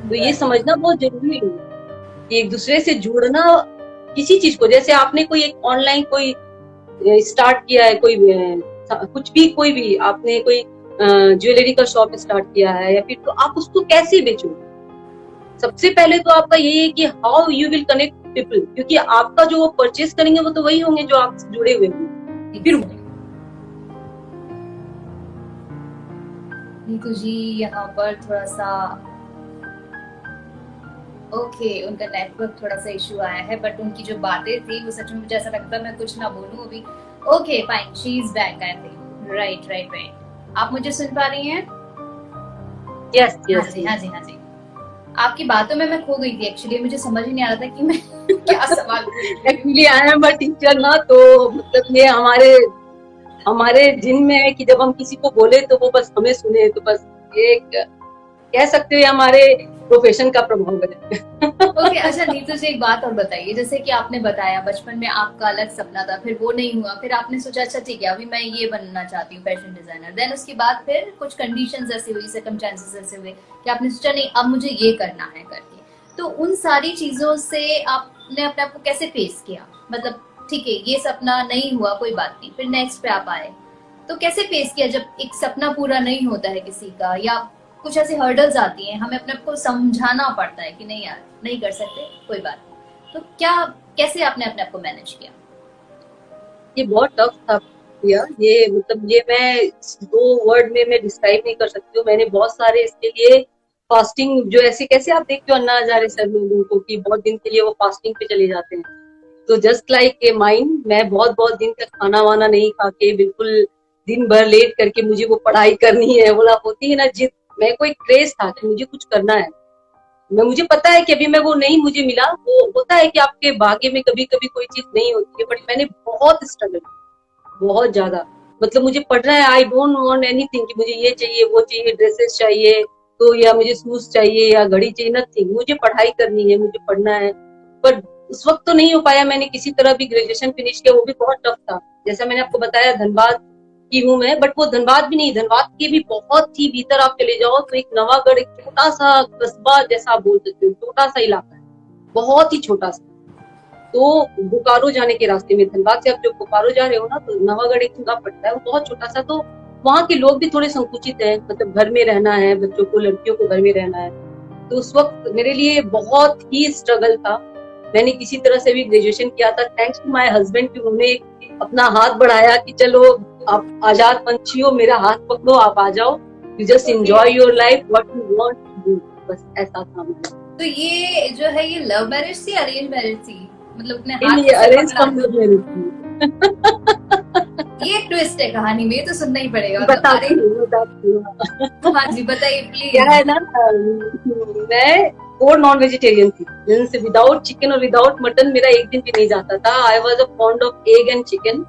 तो ये समझना बहुत जरूरी है कि एक दूसरे से जुड़ना किसी चीज को, जैसे आपने कोई एक ऑनलाइन कोई स्टार्ट किया है, कोई कुछ भी, कोई भी आपने कोई ज्वेलरी का शॉप स्टार्ट किया है, या फिर, तो आप उसको कैसे बेचो। सबसे पहले तो आपका ये है कि how you will connect people, क्योंकि आपका जो वो परचेस करेंगे वो तो वही होंगे जो आपसे जुड़े हुए होंगे। फिर नीतू जी यहाँ पर थोड़ा सा उनका नेटवर्क थोड़ा सा इशू आया है, बट उनकी जो बातें थी वो सच में मुझे ऐसा लगता है मैं कुछ ना बोलूं अभी। Okay fine, she is back I think. Right. आप मुझे सुन पा रही हैं? यस। हाँ जी। आपकी बातों में मैं खो गई थी एक्चुअली, मुझे समझ ही नहीं आ रहा था कि मैं क्या सवाल actually I am a teacher ना, तो मतलब ये हमारे जिन में है कि जब हम किसी को बोले तो वो बस हमें सुने, तो बस एक कह सकते हैं हमारे प्रोफेशन का प्रभाव है। ओके, अच्छा नीतू जी एक बात और बताइए, जैसे कि आपने बताया बचपन में आपका अलग सपना था, फिर वो नहीं हुआ, फिर आपने सोचा अच्छा ठीक है अभी मैं ये बनना चाहती हूँ फैशन डिजाइनर, देन उसके बाद फिर कुछ कंडीशंस ऐसी हुई, सर्कमस्टेंसेस ऐसे हुए कि आपने सोचा नहीं अब मुझे ये करना है करके, तो उन सारी चीजों से आपने अपने आप को कैसे फेस किया? मतलब ठीक है ये सपना नहीं हुआ कोई बात नहीं, फिर नेक्स्ट पे आप आए, तो कैसे फेस किया जब एक सपना पूरा नहीं होता है किसी का, या कुछ ऐसी हर्डल्स आती हैं, हमें अपने आप को समझाना पड़ता है कि नहीं यार नहीं कर सकते कोई बात नहीं, तो कैसे आपने अपने आप को मैनेज किया? ये बहुत टफ था भैया, ये मतलब ये मैं 2 वर्ड में मैं डिस्क्राइब नहीं कर सकती हूँ। मैंने बहुत सारे इसके लिए फास्टिंग, जो ऐसे कैसे आप देखते हो अन्ना हजारे सर लोगों को कि बहुत दिन के लिए वो फास्टिंग पे चले जाते हैं, तो जस्ट लाइक ए माइंड, मैं बहुत दिन तक खाना वाना नहीं खा के बिल्कुल दिन भर लेट करके मुझे वो पढ़ाई करनी है, बोला होती है ना जिद, मैं कोई क्रेज था कि मुझे कुछ करना है। मुझे पता है कि अभी मैं वो नहीं मुझे मिला, वो होता है कि आपके भाग्य में कभी कभी कोई चीज नहीं होती है, बट मैंने बहुत स्ट्रगल, बहुत ज्यादा, मतलब मुझे पढ़ना है, आई डोंट वांट एनीथिंग कि मुझे ये चाहिए वो चाहिए, ड्रेसेस चाहिए, तो या मुझे शूज चाहिए या घड़ी चाहिए, नथिंग। मुझे पढ़ाई करनी है, मुझे पढ़ना है। पर उस वक्त तो नहीं हो पाया, मैंने किसी तरह भी ग्रेजुएशन फिनिश किया, वो भी बहुत टफ था। जैसा मैंने आपको बताया धनबाद की हूँ मैं, बट वो धनबाद भी नहीं, धनबाद के भी बहुत ही भीतर आप चले जाओ तो एक नवागढ़, एक छोटा सा कस्बा जैसा आप बोल सकते हो, छोटा सा इलाका है, बहुत ही छोटा सा। तो बोकारो जाने के रास्ते में, धनबाद से आप जब बोकारो जा रहे हो ना, तो नवागढ़ एक जगह पड़ता है, वो बहुत छोटा सा। तो वहाँ के लोग भी थोड़े संकुचित है, मतलब घर में रहना है, बच्चों को, लड़कियों को घर में रहना है। तो उस वक्त मेरे लिए बहुत ही स्ट्रगल था। मैंने किसी तरह से भी ग्रेजुएशन किया था, थैंक्स टू माय हस्बैंड कि उन्होंने अपना हाथ बढ़ाया कि चलो आप आजाद पंछी हो, मेरा हाथ पकड़ो, आप आ जाओ, you just enjoy your life what you want to do. बस ऐसा था मेरा। तो ये जो है ये लव मैरिज थी, अरेंज मैरिज थी? मतलब अपने नहीं, हाथ ये से अरेंज पकड़ा? कम लव मैरिज थी। ये ट्विस्ट है कहानी में, ये तो सुनना ही पड़ेगा। तो बताती अरे हूँ। हाँ जी, बताइए क्या प्लीज। है ना, मैं और नॉन वेजिटेरियन थी, मींस विदाउट चिकन और विदाउट मटन मेरा एक दिन भी नहीं जाता था। I was a fond of egg and chicken.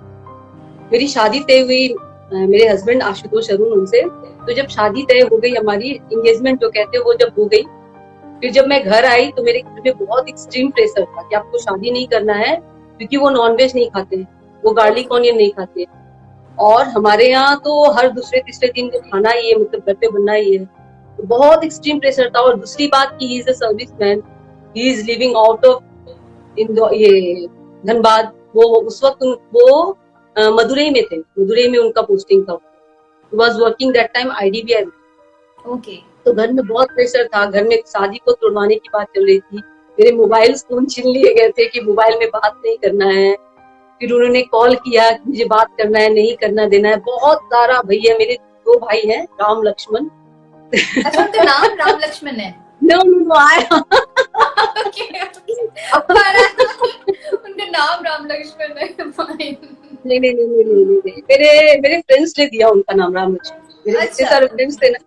मेरी शादी तय हुई मेरे हस्बैंड आशुतोष अरुण उनसे। तो जब शादी तय हो गई, हमारी एंगेजमेंट जो कहते हैं, वो जब हो गई, फिर जब मैं घर आई तो मेरे घर में बहुत एक्सट्रीम प्रेशर था कि आपको शादी नहीं करना है, क्योंकि वो नॉनवेज नहीं खाते, वो गार्लिक ऑनियन नहीं खाते। और हमारे यहाँ तो हर दूसरे तीसरे दिन तो खाना ही है, मतलब घर पे बनना ही है। तो बहुत एक्सट्रीम प्रेशर था। और दूसरी बात की, he is a service man, he is living out of ये धनबाद। वो उस वक्त वो मदुरई में थे, मदुरई में उनका पोस्टिंग था। Was working that time IDBI। Okay. तो घर में बहुत प्रेशर था, घर में शादी को तोड़वाने की बात चल रही थी। मेरे मोबाइल फोन छीन लिए गए थे कि मोबाइल में बात नहीं करना है। फिर उन्होंने कॉल किया कि मुझे बात करना है, नहीं करना देना है, बहुत सारा। भैया मेरे 2 भाई हैं, राम लक्ष्मण। अच्छा, उनका नाम राम लक्ष्मण है? नो नो आया। उनका नाम राम लक्ष्मण है, fine। नहीं नहीं नहीं नहीं नहीं नहीं नहीं। मेरे मेरे फ्रेंड्स ने दिया उनका नाम राम लक्ष्मण, मेरे इतने अच्छा। सारे फ्रेंड्स थे ना।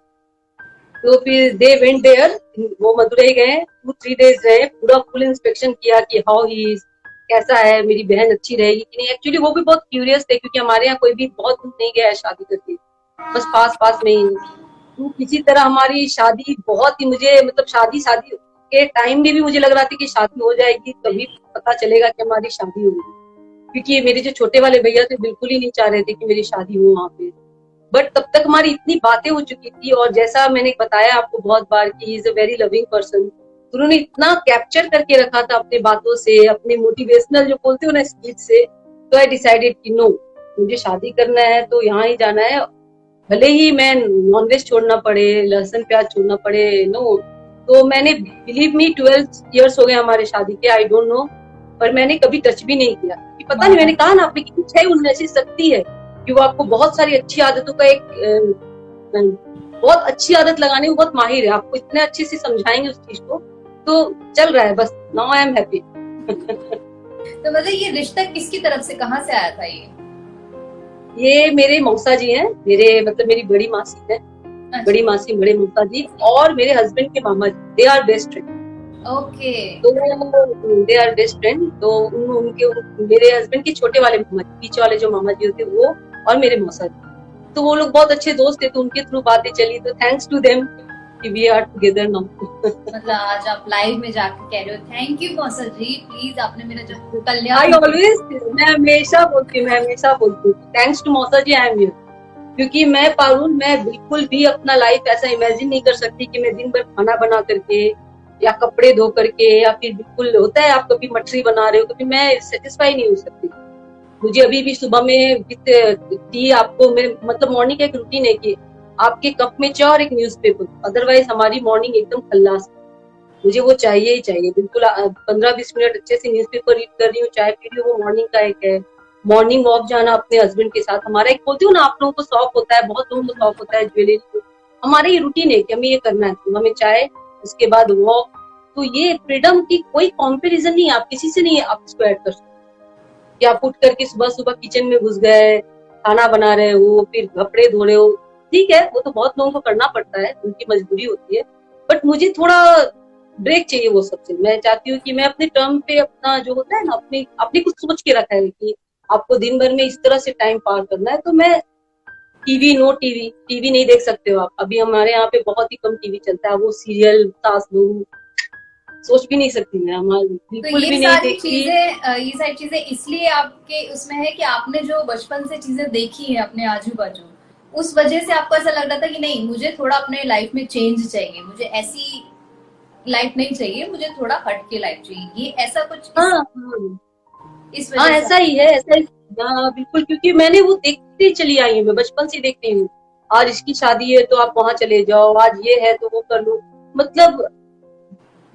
तो फिर दे वेंट देयर, वो मदुरई गए, 2-3 डेज रहे, पूरा फुल इंस्पेक्शन किया कि हाउ ही इज, कैसा है, मेरी बहन अच्छी रहेगी कि नहीं। एक्चुअली वो भी बहुत क्यूरियस थे, क्योंकि हमारे यहाँ कोई भी बहुत दूर नहीं गया है शादी करके, बस पास पास में ही। तो किसी तरह हमारी शादी बहुत ही, मुझे मतलब शादी शादी के टाइम में भी मुझे लग रहा था कि शादी हो जाएगी, तभी पता चलेगा कि हमारी शादी हो गई। क्योंकि मेरे जो छोटे वाले भैया थे बिल्कुल ही नहीं चाह रहे थे कि मेरी शादी हो वहां पे। बट तब तक हमारी इतनी बातें हो चुकी थी, और जैसा मैंने बताया आपको बहुत बार कि is a very loving person. तो उन्होंने इतना कैप्चर करके रखा था अपने बातों से, अपने मोटिवेशनल जो बोलते हो ना स्पीच से। तो आई डिसाइडेड कि नो, मुझे शादी करना है तो यहाँ ही जाना है, भले ही मैं नॉनवेज छोड़ना पड़े, लहसुन प्याज छोड़ना पड़े, नो। तो मैंने, बिलीव मी, 12 इयर्स हो गए हमारे शादी के, आई डोंट नो, पर मैंने कभी टच भी नहीं किया। कि पता नहीं, मैंने कहा ना, आपने कुछ है उनमें ऐसी शक्ति है कि वो आपको बहुत सारी अच्छी आदतों का एक बहुत अच्छी आदत लगाने में बहुत माहिर है, आपको इतने अच्छे से समझाएंगे उस चीज को। तो चल रहा है, बस नाउ आई एम हैप्पी। तो मतलब ये रिश्ता किसकी तरफ से, कहाँ से आया था ये मेरे मौसा जी हैं, मेरे मतलब मेरी बड़ी मासी है, बड़ी मासी, बड़े मौसा जी, और मेरे हस्बैंड के मामा जी, they are best friend. Okay. तो दे आर बेस्ट फ्रेंड। तो उनके मेरे हस्बैंड के छोटे वाले मामा जी, पीछे वाले जो मामा जी होते वो, और मेरे मौसा जी, तो वो लोग बहुत अच्छे दोस्त थे। तो उनके थ्रू बातें चली, तो थैंक्स टू देम कि वी आर टुगेदर नाउ। मतलब आज आप लाइव में जाकर कह रहे हो थैंक यू मौसा जी, प्लीज आपने मेरा जो आई कल्याण। ऑलवेज, मैं हमेशा बोलती हूँ थैंक्स टू मौसा जी, आई एम हियर। क्योंकि मैं पारुल, मैं बिल्कुल भी अपना लाइफ ऐसा इमेजिन नहीं कर सकती कि मैं दिन भर खाना बना करके या कपड़े धो करके, या फिर बिल्कुल होता है आप कभी मछली बना रहे हो, कभी मैं सेटिस्फाई नहीं हो सकती। मुझे अभी भी सुबह में टी, आपको मेरे मतलब मॉर्निंग का एक रूटीन है कि आपके कप में चाय और एक न्यूज़पेपर, अदरवाइज हमारी मॉर्निंग एकदम खल्लास। मुझे वो चाहिए ही चाहिए, बिल्कुल 15-20 मिनट अच्छे से न्यूज़पेपर रीड कर रही हूँ, चाय पी रही हूँ, वो मॉर्निंग का एक है। मॉर्निंग वॉक जाना अपने हस्बैंड के साथ, हमारा एक, बोलती हूँ ना, आप लोगों को शौक होता है, बहुत लोगों को शौक होता है ज्वेलरी को, हमारा ये रूटीन है कि हमें ये करना है, सुबह में चाय, उसके बाद वॉक। तो ये फ्रीडम की कोई कॉम्पेरिजन नहीं, आप किसी से नहीं आप इसको ऐड कर सकते कि आप उठ करके सुबह सुबह किचन में घुस गए, खाना बना रहे हो, फिर कपड़े धो रहे हो। ठीक है, वो तो बहुत लोगों को करना पड़ता है, उनकी मजबूरी होती है, बट मुझे थोड़ा ब्रेक चाहिए वो सबसे। मैं चाहती हूँ कि मैं अपने टर्म पे अपना जो होता है ना, अपने कुछ सोच के रखा है कि आपको दिन भर में इस तरह से टाइम पार करना है, तो मैं टीवी, नो टीवी, टीवी नहीं देख सकते हो आप। अभी हमारे यहाँ पे बहुत ही कम टीवी चलता है, वो सीरियल, सास बहू, सोच भी नहीं सकती मैं, हमारी तो बिल्कुल भी नहीं देखती। ये सारी चीजें इसलिए आपके उसमें है कि आपने जो बचपन से चीजें देखी है अपने आजू बाजू, उस वजह से आपको ऐसा लग रहा था कि नहीं, मुझे थोड़ा अपने लाइफ में चेंज चाहिए, मुझे ऐसी लाइफ नहीं चाहिए, मुझे थोड़ा हट के लाइफ चाहिए, ये ऐसा कुछ हाँ हाँ इस हाँ, वजह से ऐसा ही है, ऐसा ही। हाँ बिल्कुल, क्योंकि मैंने वो देखती चली आई हूँ, मैं बचपन से देखती हूँ। आज इसकी शादी है तो आप वहां चले जाओ, आज ये है तो वो कर लो। मतलब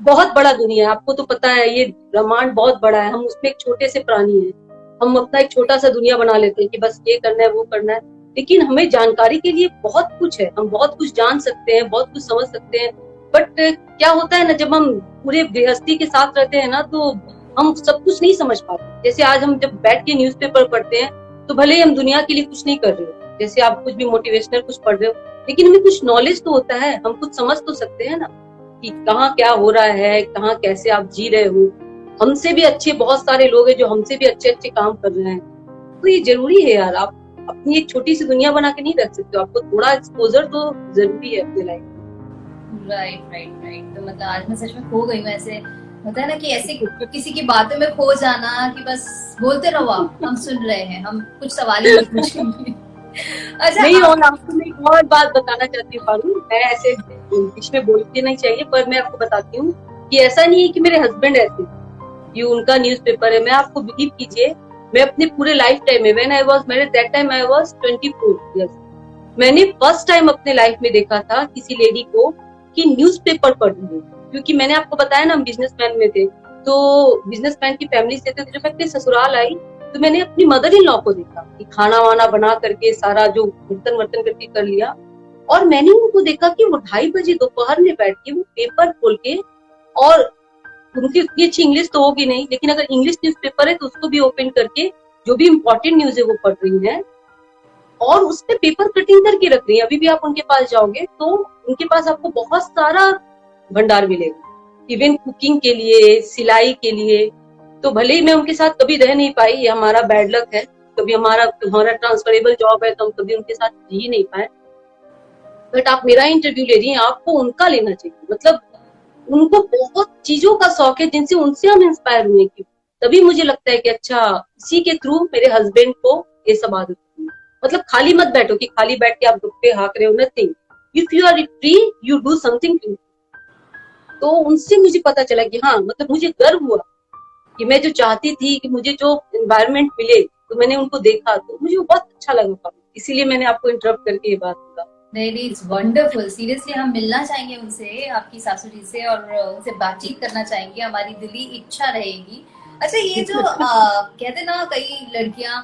बहुत बड़ा दुनिया है, आपको तो पता है, ये ब्रह्मांड बहुत बड़ा है, हम उसमें एक छोटे से प्राणी हैं। हम अपना एक छोटा सा दुनिया बना लेते हैं कि बस ये करना है, वो करना है। लेकिन हमें जानकारी के लिए बहुत कुछ है, हम बहुत कुछ जान सकते हैं, बहुत कुछ समझ सकते हैं। बट क्या होता है ना, जब हम पूरे गृहस्थी के साथ रहते हैं ना, तो हम सब कुछ नहीं समझ पाते। जैसे आज हम जब बैठ के न्यूज़पेपर पढ़ते हैं, तो भले ही हम दुनिया के लिए कुछ नहीं कर रहे हो, जैसे आप कुछ भी मोटिवेशनल कुछ पढ़ रहे हो, लेकिन हमें कुछ नॉलेज तो होता है, हम कुछ समझ तो सकते हैं ना कि कहाँ क्या हो रहा है, कहाँ कैसे आप जी रहे हो। हमसे भी अच्छे बहुत सारे लोग हैं जो हमसे भी अच्छे अच्छे काम कर रहे हैं। तो ये जरूरी है यार, आप अपनी एक छोटी सी दुनिया बना के नहीं रख सकते हो, आपको थोड़ा एक्सपोजर तो जरूरी है अपने लाइफ में। Right right right. तो मतलब आज मैं सच में खो गई हूँ। ऐसे होता है ना कि ऐसे किसी की बातों में खो जाना कि बस बोलते रहो, आप हम सुन रहे हैं, हम कुछ सवाल ही नहीं पूछेंगे। अच्छा नहीं, और आपको मैं एक और बात बताना चाहती हूँ पारू, मैं ऐसे बीच में बोलती नहीं चाहिए, पर मैं आपको बताती हूँ कि ऐसा नहीं है कि मेरे हस्बैंड ऐसे, ये उनका न्यूज़पेपर है। मैं आपको बिलीव कीजिए, मैं अपने पूरे लाइफ टाइम में, when I was married, that time I was 24 years, मैंने फर्स्ट टाइम अपने लाइफ में देखा था किसी लेडी को कि न्यूज़पेपर पढ़ रही है। क्योंकि मैंने आपको बताया ना, हम बिजनेसमैन में थे, तो बिजनेसमैन की फैमिली से थे। तो जब मैं अपने ससुराल आई, तो मैंने अपनी मदर इन लॉ को देखा कि खाना वाना बना करके सारा जो बर्तन वर्तन करके कर लिया, और मैंने उनको देखा कि वो 2:30 बजे दोपहर में बैठ के वो पेपर खोल के, और उनकी उतनी अच्छी इंग्लिश तो होगी नहीं, लेकिन अगर इंग्लिश न्यूज़पेपर है तो उसको भी ओपन करके जो भी इम्पोर्टेंट न्यूज है वो पढ़ रही है, और उस पे पेपर कटिंग करके रख रही है। अभी भी आप उनके पास जाओगे तो उनके पास आपको बहुत सारा भंडार मिलेगा, इवन कुकिंग के लिए, सिलाई के लिए। तो भले ही मैं उनके साथ कभी रह नहीं पाई, ये हमारा बैड लक है, कभी हमारा ट्रांसफरेबल जॉब है तो हम कभी उनके साथ जी नहीं पाए। बट आप मेरा इंटरव्यू ले रही हैं, आपको उनका लेना चाहिए। मतलब उनको बहुत चीजों का शौक है जिनसे उनसे हम इंस्पायर हुए, कि तभी मुझे लगता है कि अच्छा, इसी के थ्रू मेरे हस्बैंड को ये सब आदत हुई। मतलब खाली मत बैठो कि खाली बैठ के आप दुखते हाँक रहे हो, nothing. If you are free, you do something. तो उनसे मुझे पता चला कि हाँ, मतलब मुझे गर्व हुआ कि मैं जो चाहती थी कि मुझे जो एनवायरनमेंट मिले, तो मैंने उनको देखा तो मुझे बहुत अच्छा लगा। इसीलिए मैंने आपको इंटरप्ट करके ये बात बोला। नहीं नहीं, इट्स वंडरफुल। सीरियसली हम मिलना चाहेंगे उनसे, आपकी सासू जी से, और उनसे बातचीत करना चाहेंगे, हमारी दिली इच्छा रहेगी। अच्छा, ये जो कहते ना कई लड़कियां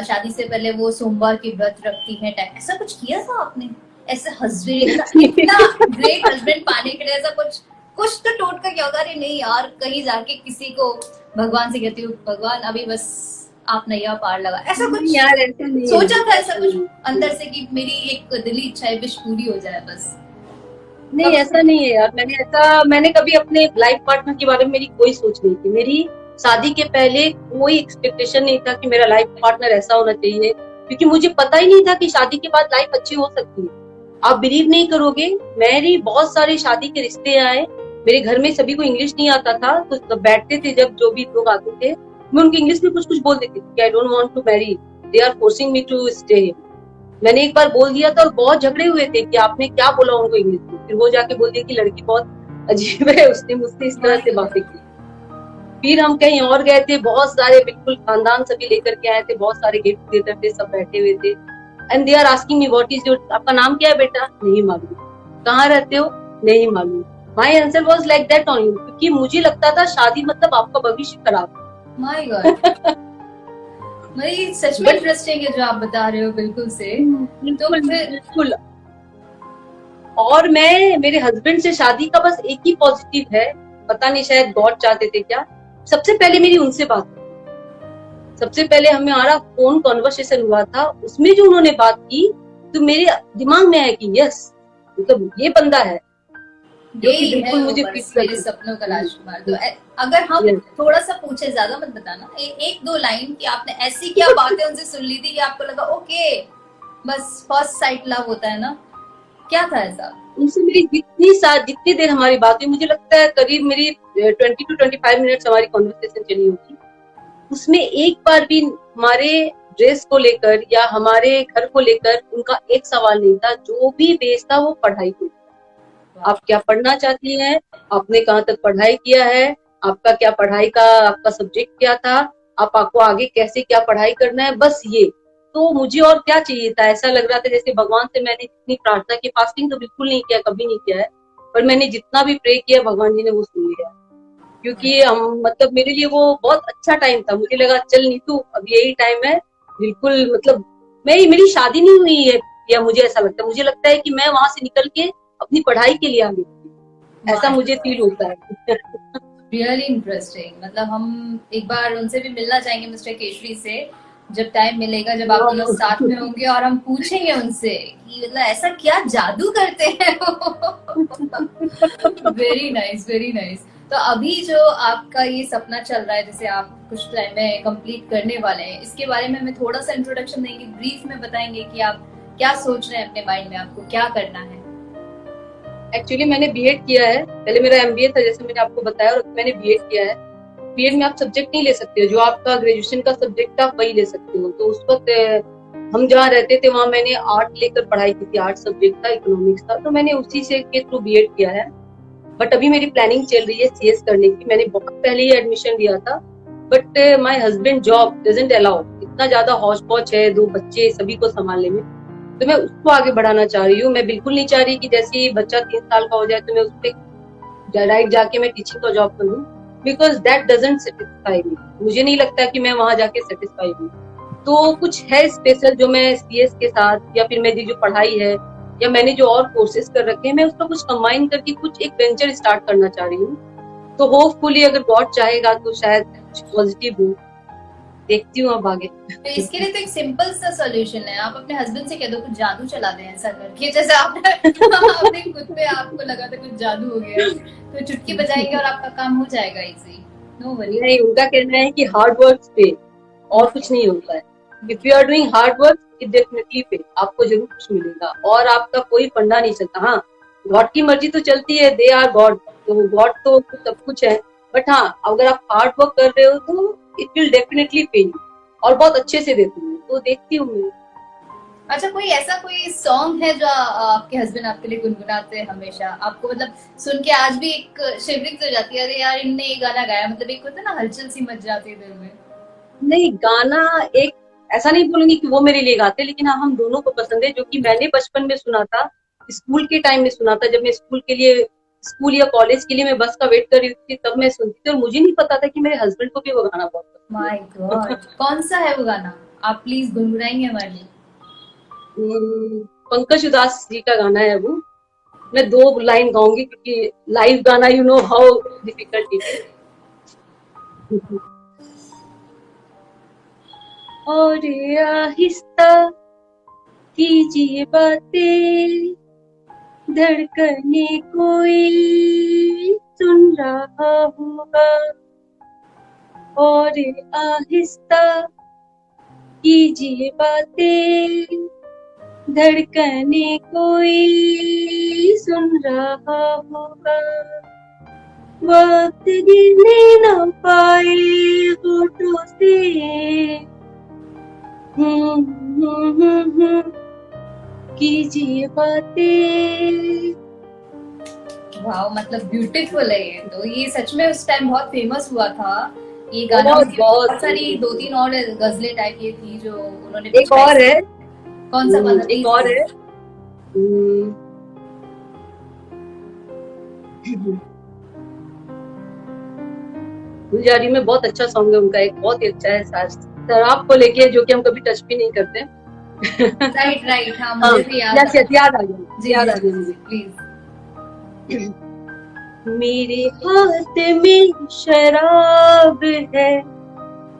शादी से पहले वो सोमवार की व्रत रखती हैं, ऐसा कुछ किया था आपने? ऐसे हस्बैंड, इतना ग्रेट हस्बैंड पाने के लिए ऐसा कुछ कुछ तो टोटका क्या होगा? अरे नहीं यार, कहीं जाके किसी को भगवान से कहती हूँ, भगवान अभी बस आप नैया पार लगा, ऐसा कुछ यार ऐसा नहीं सोचा था? ऐसा कुछ अंदर से कि मेरी एक दिली इच्छा है, विश पूरी हो जाए बस? नहीं, ऐसा नहीं है यार। मैंने कभी अपने लाइफ पार्टनर के बारे में मेरी कोई सोच नहीं थी। मेरी शादी के पहले कोई एक्सपेक्टेशन नहीं था कि मेरा लाइफ पार्टनर ऐसा होना चाहिए, क्योंकि मुझे पता ही नहीं था कि शादी के बाद लाइफ अच्छी हो सकती है। आप बिलीव नहीं करोगे, मेरी बहुत सारे शादी के रिश्ते आए, मेरे घर में सभी को इंग्लिश नहीं आता था, तो बैठते थे जब जो भी लोग आते थे, मैं उनको इंग्लिश में कुछ कुछ बोल देती थी, I don't want to marry, they are forcing me to stay. मैंने एक बार बोल दिया था और बहुत झगड़े हुए थे कि आपने क्या बोला उनको इंग्लिश में। फिर वो जाके बोल दिया कि लड़की बहुत अजीब है, उसने मुझसे इस तरह से बातें की। फिर हम कहीं और गए थे, बहुत सारे बिल्कुल खानदान सभी लेकर के आए थे, बहुत सारे गेट टुगेदर थे, सब बैठे हुए थे, and they are asking me what is your, आपका नाम क्या है बेटा? नहीं मालूम। कहाँ रहते हो? नहीं मालूम। My answer was like that on you, क्योंकि मुझे लगता था शादी मतलब आपका भविष्य खराब। माय गॉड, मेरी सच में इंटरेस्टिंग है जो आप बता रहे हो, बिल्कुल से। तो बिल्कुल। और मैं, मेरे हस्बैंड से शादी का बस एक ही पॉजिटिव है, पता नहीं शायद गॉड चाहते थे क्या, सबसे पहले मेरी उनसे बात हुई। सबसे पहले हमारा फोन कॉन्वर्सेशन हुआ था, उसमें जो उन्होंने बात की तो मेरे दिमाग में आया कि यस, मतलब ये बंदा है, यही है बिल्कुल मुझे मेरे सपनों का राजकुमार। तो अगर हम थोड़ा सा पूछे, ज्यादा मत बताना, एक दो लाइन कि आपने ऐसी क्या बातें उनसे सुन ली थी कि आपको लगा ओके बस फर्स्ट साइट लव होता है ना, क्या था ऐसा? उनसे मेरी जितनी देर हमारी बात हुई, मुझे लगता है करीब मेरी 20 to 25 मिनट्स हमारी कॉन्वर्सेशन चली होगी। उसमें एक बार भी हमारे ड्रेस को लेकर या हमारे घर को लेकर उनका एक सवाल नहीं था। जो भी बेस था वो पढ़ाई को, आप क्या पढ़ना चाहती हैं, आपने कहाँ तक पढ़ाई किया है, आपका क्या पढ़ाई का आपका सब्जेक्ट क्या था, आपको आगे कैसे क्या पढ़ाई करना है, बस ये। तो मुझे और क्या चाहिए था। ऐसा लग रहा था जैसे भगवान से मैंने जितनी प्रार्थना की, फास्टिंग तो बिल्कुल नहीं किया, कभी नहीं किया है, पर मैंने जितना भी प्रे किया भगवान जी ने वो सुन लिया। क्योंकि हम मतलब मेरे लिए वो बहुत अच्छा टाइम था। मुझे लगा चल नीतू अब यही टाइम है, बिल्कुल मतलब मेरी शादी नहीं हुई है, या मुझे ऐसा लगता है, मुझे लगता है कि मैं वहां से निकल के अपनी पढ़ाई के लिए आ गई, ऐसा मुझे फील होता है। Really interesting. मतलब हम एक बार उनसे भी मिलना चाहेंगे, मिस्टर केशरी से, जब टाइम मिलेगा, जब आप दोनों साथ में होंगे, और हम पूछेंगे उनसे कि मतलब ऐसा क्या जादू करते हैं वेरी नाइस, वेरी नाइस। तो अभी जो आपका ये सपना चल रहा है, जैसे आप कुछ टाइम में कंप्लीट करने वाले हैं, इसके बारे में हमें थोड़ा सा इंट्रोडक्शन देंगे, ब्रीफ में बताएंगे कि आप क्या सोच रहे हैं अपने माइंड में, आपको क्या करना है? एक्चुअली मैंने बीएड किया है, पहले मेरा एमबीए था जैसे मैंने आपको बताया, और मैंने बीएड किया है। बीएड में आप सब्जेक्ट नहीं ले सकते हो, जो आपका ग्रेजुएशन का सब्जेक्ट था वही ले सकते हो। तो उस वक्त हम जहाँ रहते थे वहां मैंने आर्ट लेकर पढ़ाई की थी, आर्ट सब्जेक्ट था, इकोनॉमिक्स था, तो मैंने उसी से के थ्रू बीएड किया है। बट अभी मेरी प्लानिंग चल रही है सीएस करने की। मैंने बहुत पहले ही एडमिशन लिया था, but my husband job doesn't allow, इतना ज्यादा हौच पौच है, 2 बच्चे, सभी को संभालने में, तो मैं उसको आगे बढ़ाना चाह रही हूँ। मैं बिल्कुल नहीं चाह रही कि जैसे ही बच्चा 3 साल का हो जाए तो मैं उस पर डायरेक्ट जाके मैं टीचिंग का जॉब कर लूँ, because that doesn't satisfy me. मुझे नहीं लगता कि मैं वहां जाके सेटिस्फाई हूँ। तो कुछ है स्पेशल जो मैं सीएस के साथ, या फिर मेरी जो पढ़ाई है, या मैंने जो और कोर्सेज कर रखे हैं, मैं उसका कुछ कंबाइन करके कुछ एक वेंचर स्टार्ट करना चाह रही हूँ। तो होपफुली अगर गॉड चाहेगा तो शायद कुछ पॉजिटिव हो, देखती हूँ अब आगे। तो इसके लिए तो एक सिंपल सा सॉल्यूशन है, आप अपने हस्बैंड से कह दो कुछ जादू चला दें ऐसा करके, जैसे आपने आपने खुद पे आपको लगा था कुछ जादू हो गया, तो चुटकी बजाएंगे और आपका काम हो जाएगा इजी, नो वरी। नहीं, उनका कहना है कि हार्ड वर्क पे और कुछ नहीं होता है। If you are doing hard work it definitely pay, आपको जरूर कुछ मिलेगा, और आपका कोई फंडा नहीं चलता। हाँ, गॉड की मर्जी तो चलती है, दे आर गॉड, तो गॉड तो सब कुछ है, बट हाँ अगर आप हार्ड वर्क कर रहे हो तो इट विल डेफिनेटली पे यू, और बहुत अच्छे से देते हैं। तो देखती हूँ मैं। अच्छा, कोई ऐसा कोई सॉन्ग है जो आपके हस्बैंड आपके लिए गुनगुनाते हैं हमेशा, आपको मतलब सुन के आज भी एक शिवरिंग हो जाती है, अरे यार इनने ये गाना गाया, मतलब एक होता है ना हलचल सी मच जाती है दिल में? नहीं, गाना एक ऐसा नहीं बोलूंगी कि वो मेरे लिए गाते, लेकिन हाँ हम दोनों को पसंद है, जो कि मैंने बचपन में सुना था, स्कूल के टाइम में सुना था, जब मैं स्कूल या कॉलेज के लिए मैं बस का वेट कर रही थी, तब मैं सुनती थी, और मुझे नहीं पता था कि मेरे हस्बैंड को भी वो गाना बहुत पसंद माय गॉड, कौन सा है वो गाना, आप प्लीज गुनगुनाएंगे हमारे लिए? पंकज उदास जी का गाना है वो। मैं 2 लाइन गाऊंगी क्योंकि लाइव गाना you know how difficult it is. और आहिस्ता कीजिए बातें, धड़कने कोई सुन रहा होगा, और आहिस्ता कीजिए बातें, धड़कने कोई सुन रहा होगा, वक्त गिरने न पाए होठों से, कीजिए बातें। वाह, मतलब ब्यूटीफुल है ये तो, ये सच में उस टाइम बहुत फेमस हुआ था ये गाना। बहुत बहुत सारी 2-3 और गजलें टाइप ये थी जो उन्होंने एक और है, कौन सा गाना? एक और है, गुलजारी में बहुत अच्छा सॉन्ग है उनका, एक बहुत ही अच्छा है, शराब को लेके, जो कि हम कभी टच भी नहीं करते। राइट राइट, हाँ मुझे भी याद आ गया मुझे। प्लीज। मेरे हाथ में शराब है,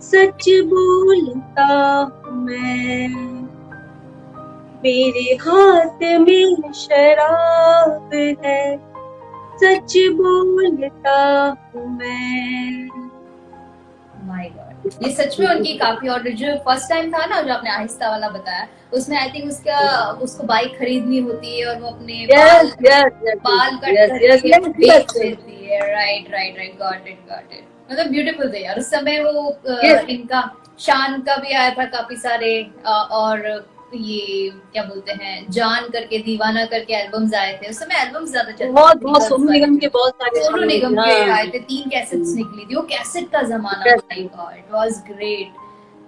सच बोलता हूँ मैं, मेरे हाथ में शराब है, सच बोलता हूँ मैं। माय गॉड, ये सच में उनकी काफी, और जो फर्स्ट टाइम था ना जो आपने आहिस्ता वाला बताया, उसमें आई थिंक उसको बाइक खरीदनी होती है और वो अपने यस यस बाल कट यस यस करती है, बेच यस देती है। Right right right, got it. मतलब ब्यूटीफुल थे यार उस समय वो। यस। इनका शान का भी आया था काफी सारे, और ये क्या बोलते हैं, जान करके, दीवाना करके एल्बम्स आए थे उस समय। एल्बम्स ज्यादा चलते बहुत थे बहुत गर्ल्स सोनू वाले निगम के जो। बहुत सारे सोनू सॉन्ग निगम हाँ। के आए थे, 3 कैसेट्स निकली थी, वो कैसेट का जमाना, Yes. My God, it was great.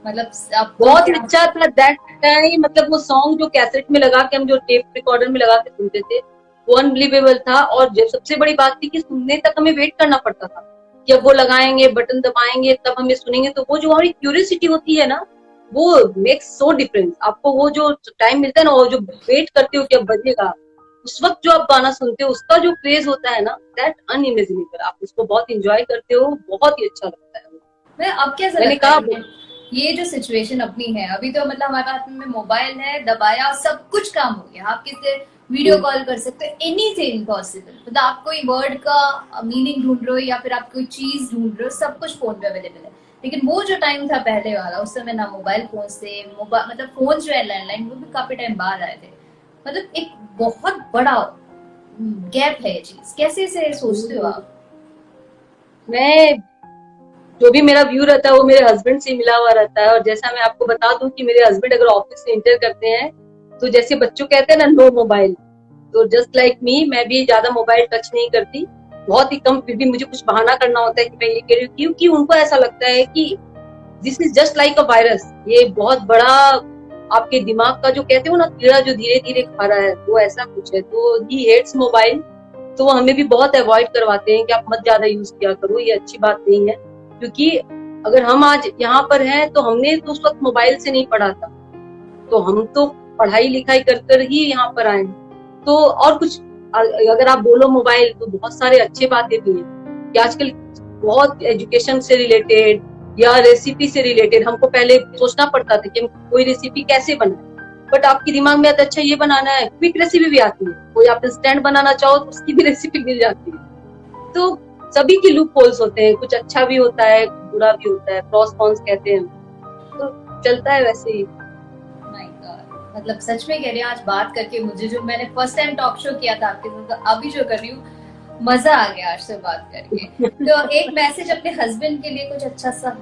मतलब अब तो बहुत क्या- अच्छा था दैट टाइम, मतलब वो सॉन्ग जो कैसेट में लगा के हम जो टेप रिकॉर्डर में लगा के सुनते थे वो अनबिलीवेबल था। और जब सबसे बड़ी बात थी कि सुनने तक हमें वेट करना पड़ता था कि अब वो लगाएंगे, बटन दबाएंगे, तब हमें सुनेंगे। तो वो जो हमारी क्यूरियोसिटी होती है ना, वो मेक्स सो डिफरेंस। आपको वो जो टाइम मिलता है ना, वो जो वेट करते हो कि अब बजेगा, उस वक्त जो आप गाना सुनते हो उसका जो क्रेज होता है ना, दैट अनइमेजिनेबल। आप उसको बहुत इंजॉय करते हो, बहुत ही अच्छा लगता है। मैं अब कैसा मैंने लगता कहा है ये जो सिचुएशन अपनी है अभी, तो मतलब हमारे हाथ में मोबाइल है, दबाया सब कुछ काम हो गया। आप किसी वीडियो कॉल कर सकते हो, एनीथिंग पॉसिबल। मतलब आप कोई वर्ड का मीनिंग ढूंढ रहे हो या फिर आप कोई चीज ढूंढ रहे हो, सब कुछ फोन पे अवेलेबल है। लेकिन वो जो टाइम था पहले वाला, उस समय ना मोबाइल फोन से, मतलब फोन जो है लैंडलाइन, वो भी काफी टाइम बाद आए थे। मतलब एक बहुत बड़ा गैप है ये चीज। कैसे से सोचते हो आप? मैं जो भी मेरा व्यू रहता है वो मेरे हस्बैंड से मिला हुआ रहता है। और जैसा मैं आपको बता दूं कि मेरे हस्बैंड अगर ऑफिस से इंटर करते हैं तो जैसे बच्चों कहते हैं ना, नो मोबाइल, तो जस्ट लाइक मी, मैं भी ज्यादा मोबाइल टच नहीं करती, बहुत ही कम। फिर भी मुझे कुछ बहाना करना होता है कि मैं ये कह रही हूँ, क्योंकि उनको ऐसा लगता है कि this is just like a virus. ये बहुत बड़ा आपके दिमाग का जो कहते हो ना कीड़ा जो धीरे धीरे खा रहा है, वो ऐसा कुछ है। तो ही हेट्स मोबाइल। तो वो हमें भी बहुत अवॉइड करवाते हैं कि आप मत ज्यादा यूज किया करो, ये अच्छी बात नहीं है। क्योंकि अगर हम आज यहाँ पर हैं तो हमने तो उस वक्त मोबाइल से नहीं पढ़ा था, तो हम तो पढ़ाई लिखाई कर कर ही यहाँ पर आए। तो और कुछ अगर आप बोलो मोबाइल, तो बहुत सारे अच्छे बातें भी हैं कि आजकल बहुत एजुकेशन से रिलेटेड या रेसिपी से रिलेटेड हमको पहले सोचना पड़ता था कि हम कोई रेसिपी कैसे बनाए, बट आपके दिमाग में आता अच्छा ये बनाना है, क्विक रेसिपी भी आती है। कोई आप इंस्टेंट बनाना चाहो तो उसकी भी रेसिपी मिल जाती है। तो सभी के लूप होल्स होते हैं, कुछ अच्छा भी होता है, कुछ बुरा भी होता है, प्रॉस कॉन्स कहते हैं, तो चलता है वैसे ही। My God, मतलब सच में कह रही हूँ, आज बात करके मुझे, जो मैंने फर्स्ट टाइम टॉक शो किया था आपके साथ, तो अभी जो कर रही हूँ, मजा आ गया आज से बात करके। तो एक मैसेज अपने हस्बैंड के लिए कुछ अच्छा सा।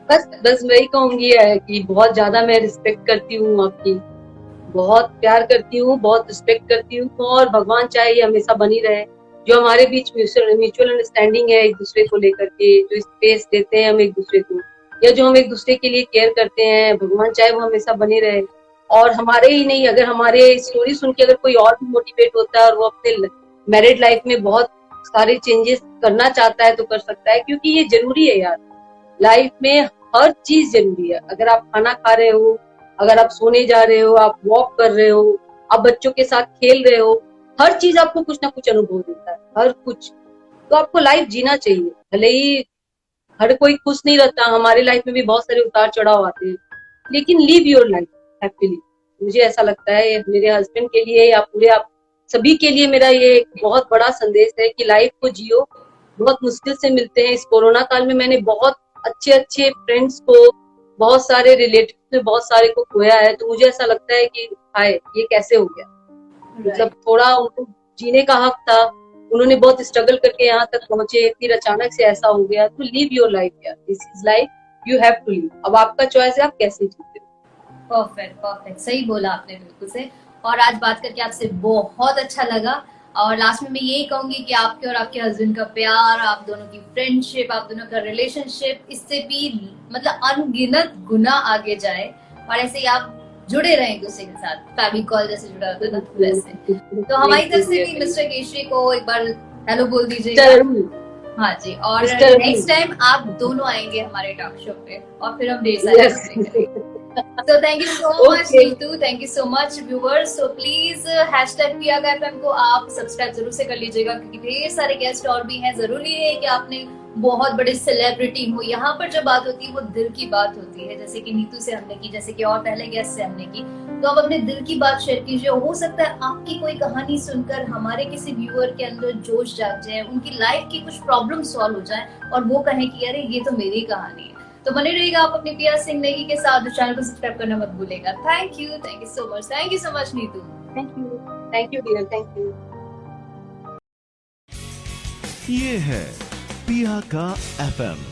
बस वही कहूंगी कि बहुत ज्यादा मैं रिस्पेक्ट करती हूँ आपकी, बहुत प्यार करती हूँ, बहुत रिस्पेक्ट करती हूँ, और भगवान चाहे ये हमेशा बनी रहे। जो हमारे बीच म्यूचुअल अंडरस्टैंडिंग है एक दूसरे को लेकर के, जो स्पेस देते हैं हम एक दूसरे को, या जो हम एक दूसरे के लिए केयर करते हैं, भगवान चाहे वो हमेशा बने रहे। और हमारे ही नहीं, अगर हमारे स्टोरी सुन के अगर कोई और भी मोटिवेट होता है और वो अपने मैरिड लाइफ में बहुत सारे चेंजेस करना चाहता है तो कर सकता है, क्योंकि ये जरूरी है यार। लाइफ में हर चीज जरूरी है। अगर आप खाना खा रहे हो, अगर आप सोने जा रहे हो, आप वॉक कर रहे हो, आप बच्चों के साथ खेल रहे हो, हर चीज आपको कुछ ना कुछ अनुभव देता है, हर कुछ। तो आपको लाइफ जीना चाहिए। भले ही हर कोई खुश नहीं रहता, हमारे लाइफ में भी बहुत सारे उतार चढ़ाव आते हैं, लेकिन लिव योर लाइफ हैप्पीली। मुझे ऐसा लगता है मेरे हस्बैंड के लिए या पूरे आप सभी के लिए मेरा ये एक बहुत बड़ा संदेश है कि लाइफ को जियो। बहुत मुश्किल से मिलते हैं। इस कोरोना काल में मैंने बहुत अच्छे अच्छे फ्रेंड्स को, बहुत सारे रिलेटिव में बहुत सारे को खोया है। तो मुझे ऐसा लगता है कि हाय ये कैसे हो गया, मतलब थोड़ा उनको जीने का हक था, उन्होंने बहुत स्ट्रगल करके यहाँ तक पहुंचे, फिर अचानक से ऐसा हो गया। तो लिव योर लाइफ यार, this is life, you have to live. अब आपका चॉइस है आप कैसे जीते हो। परफेक्ट, सही बोला आपने बिल्कुल से। और आज बात करके आपसे बहुत अच्छा लगा। और लास्ट में मैं यही कहूंगी कि आपके और आपके हस्बैंड का प्यार, आप दोनों की फ्रेंडशिप, आप दोनों का रिलेशनशिप, इससे भी मतलब अनगिनत गुना आगे जाए, और ऐसे ही आप जुड़े रहें एक दूसरे के साथ, फेविकॉल जैसे जुड़ा होता है ना वैसे। तो हमारी तरफ से भी मिस्टर केशरी को एक बार हेलो बोल दीजिएगा। हाँ जी, और नेक्स्ट टाइम आप दोनों आएंगे हमारे टॉक शो पे, और फिर हम ढेर सारे बातें करेंगे। So thank you so much Neetu, thank you so much viewers. So please #PiyaKFM को आप सब्सक्राइब जरूर से कर लीजिएगा, क्योंकि ढेर सारे गेस्ट और भी हैं। जरूरी है कि आपने बहुत बड़े सेलिब्रिटी हो, यहाँ पर जो बात होती है वो दिल की बात होती है, जैसे कि नीतू से हमने की, जैसे कि और पहले गेस्ट से हमने की। तो आप अपने दिल की बात शेयर कीजिए, हो सकता है आपकी कोई कहानी सुनकर हमारे किसी व्यूअर के अंदर जोश जाग जाए, उनकी लाइफ की कुछ प्रॉब्लम सॉल्व हो जाए और वो कहें कि अरे ये तो मेरी कहानी है। तो बने रहिएगा आप अपनी पिया सिंह नेगी के साथ, चैनल को सब्सक्राइब करना मत भूलेगा। Thank you so much Neetu. Thank you dear, thank you. ये है पिया का FM।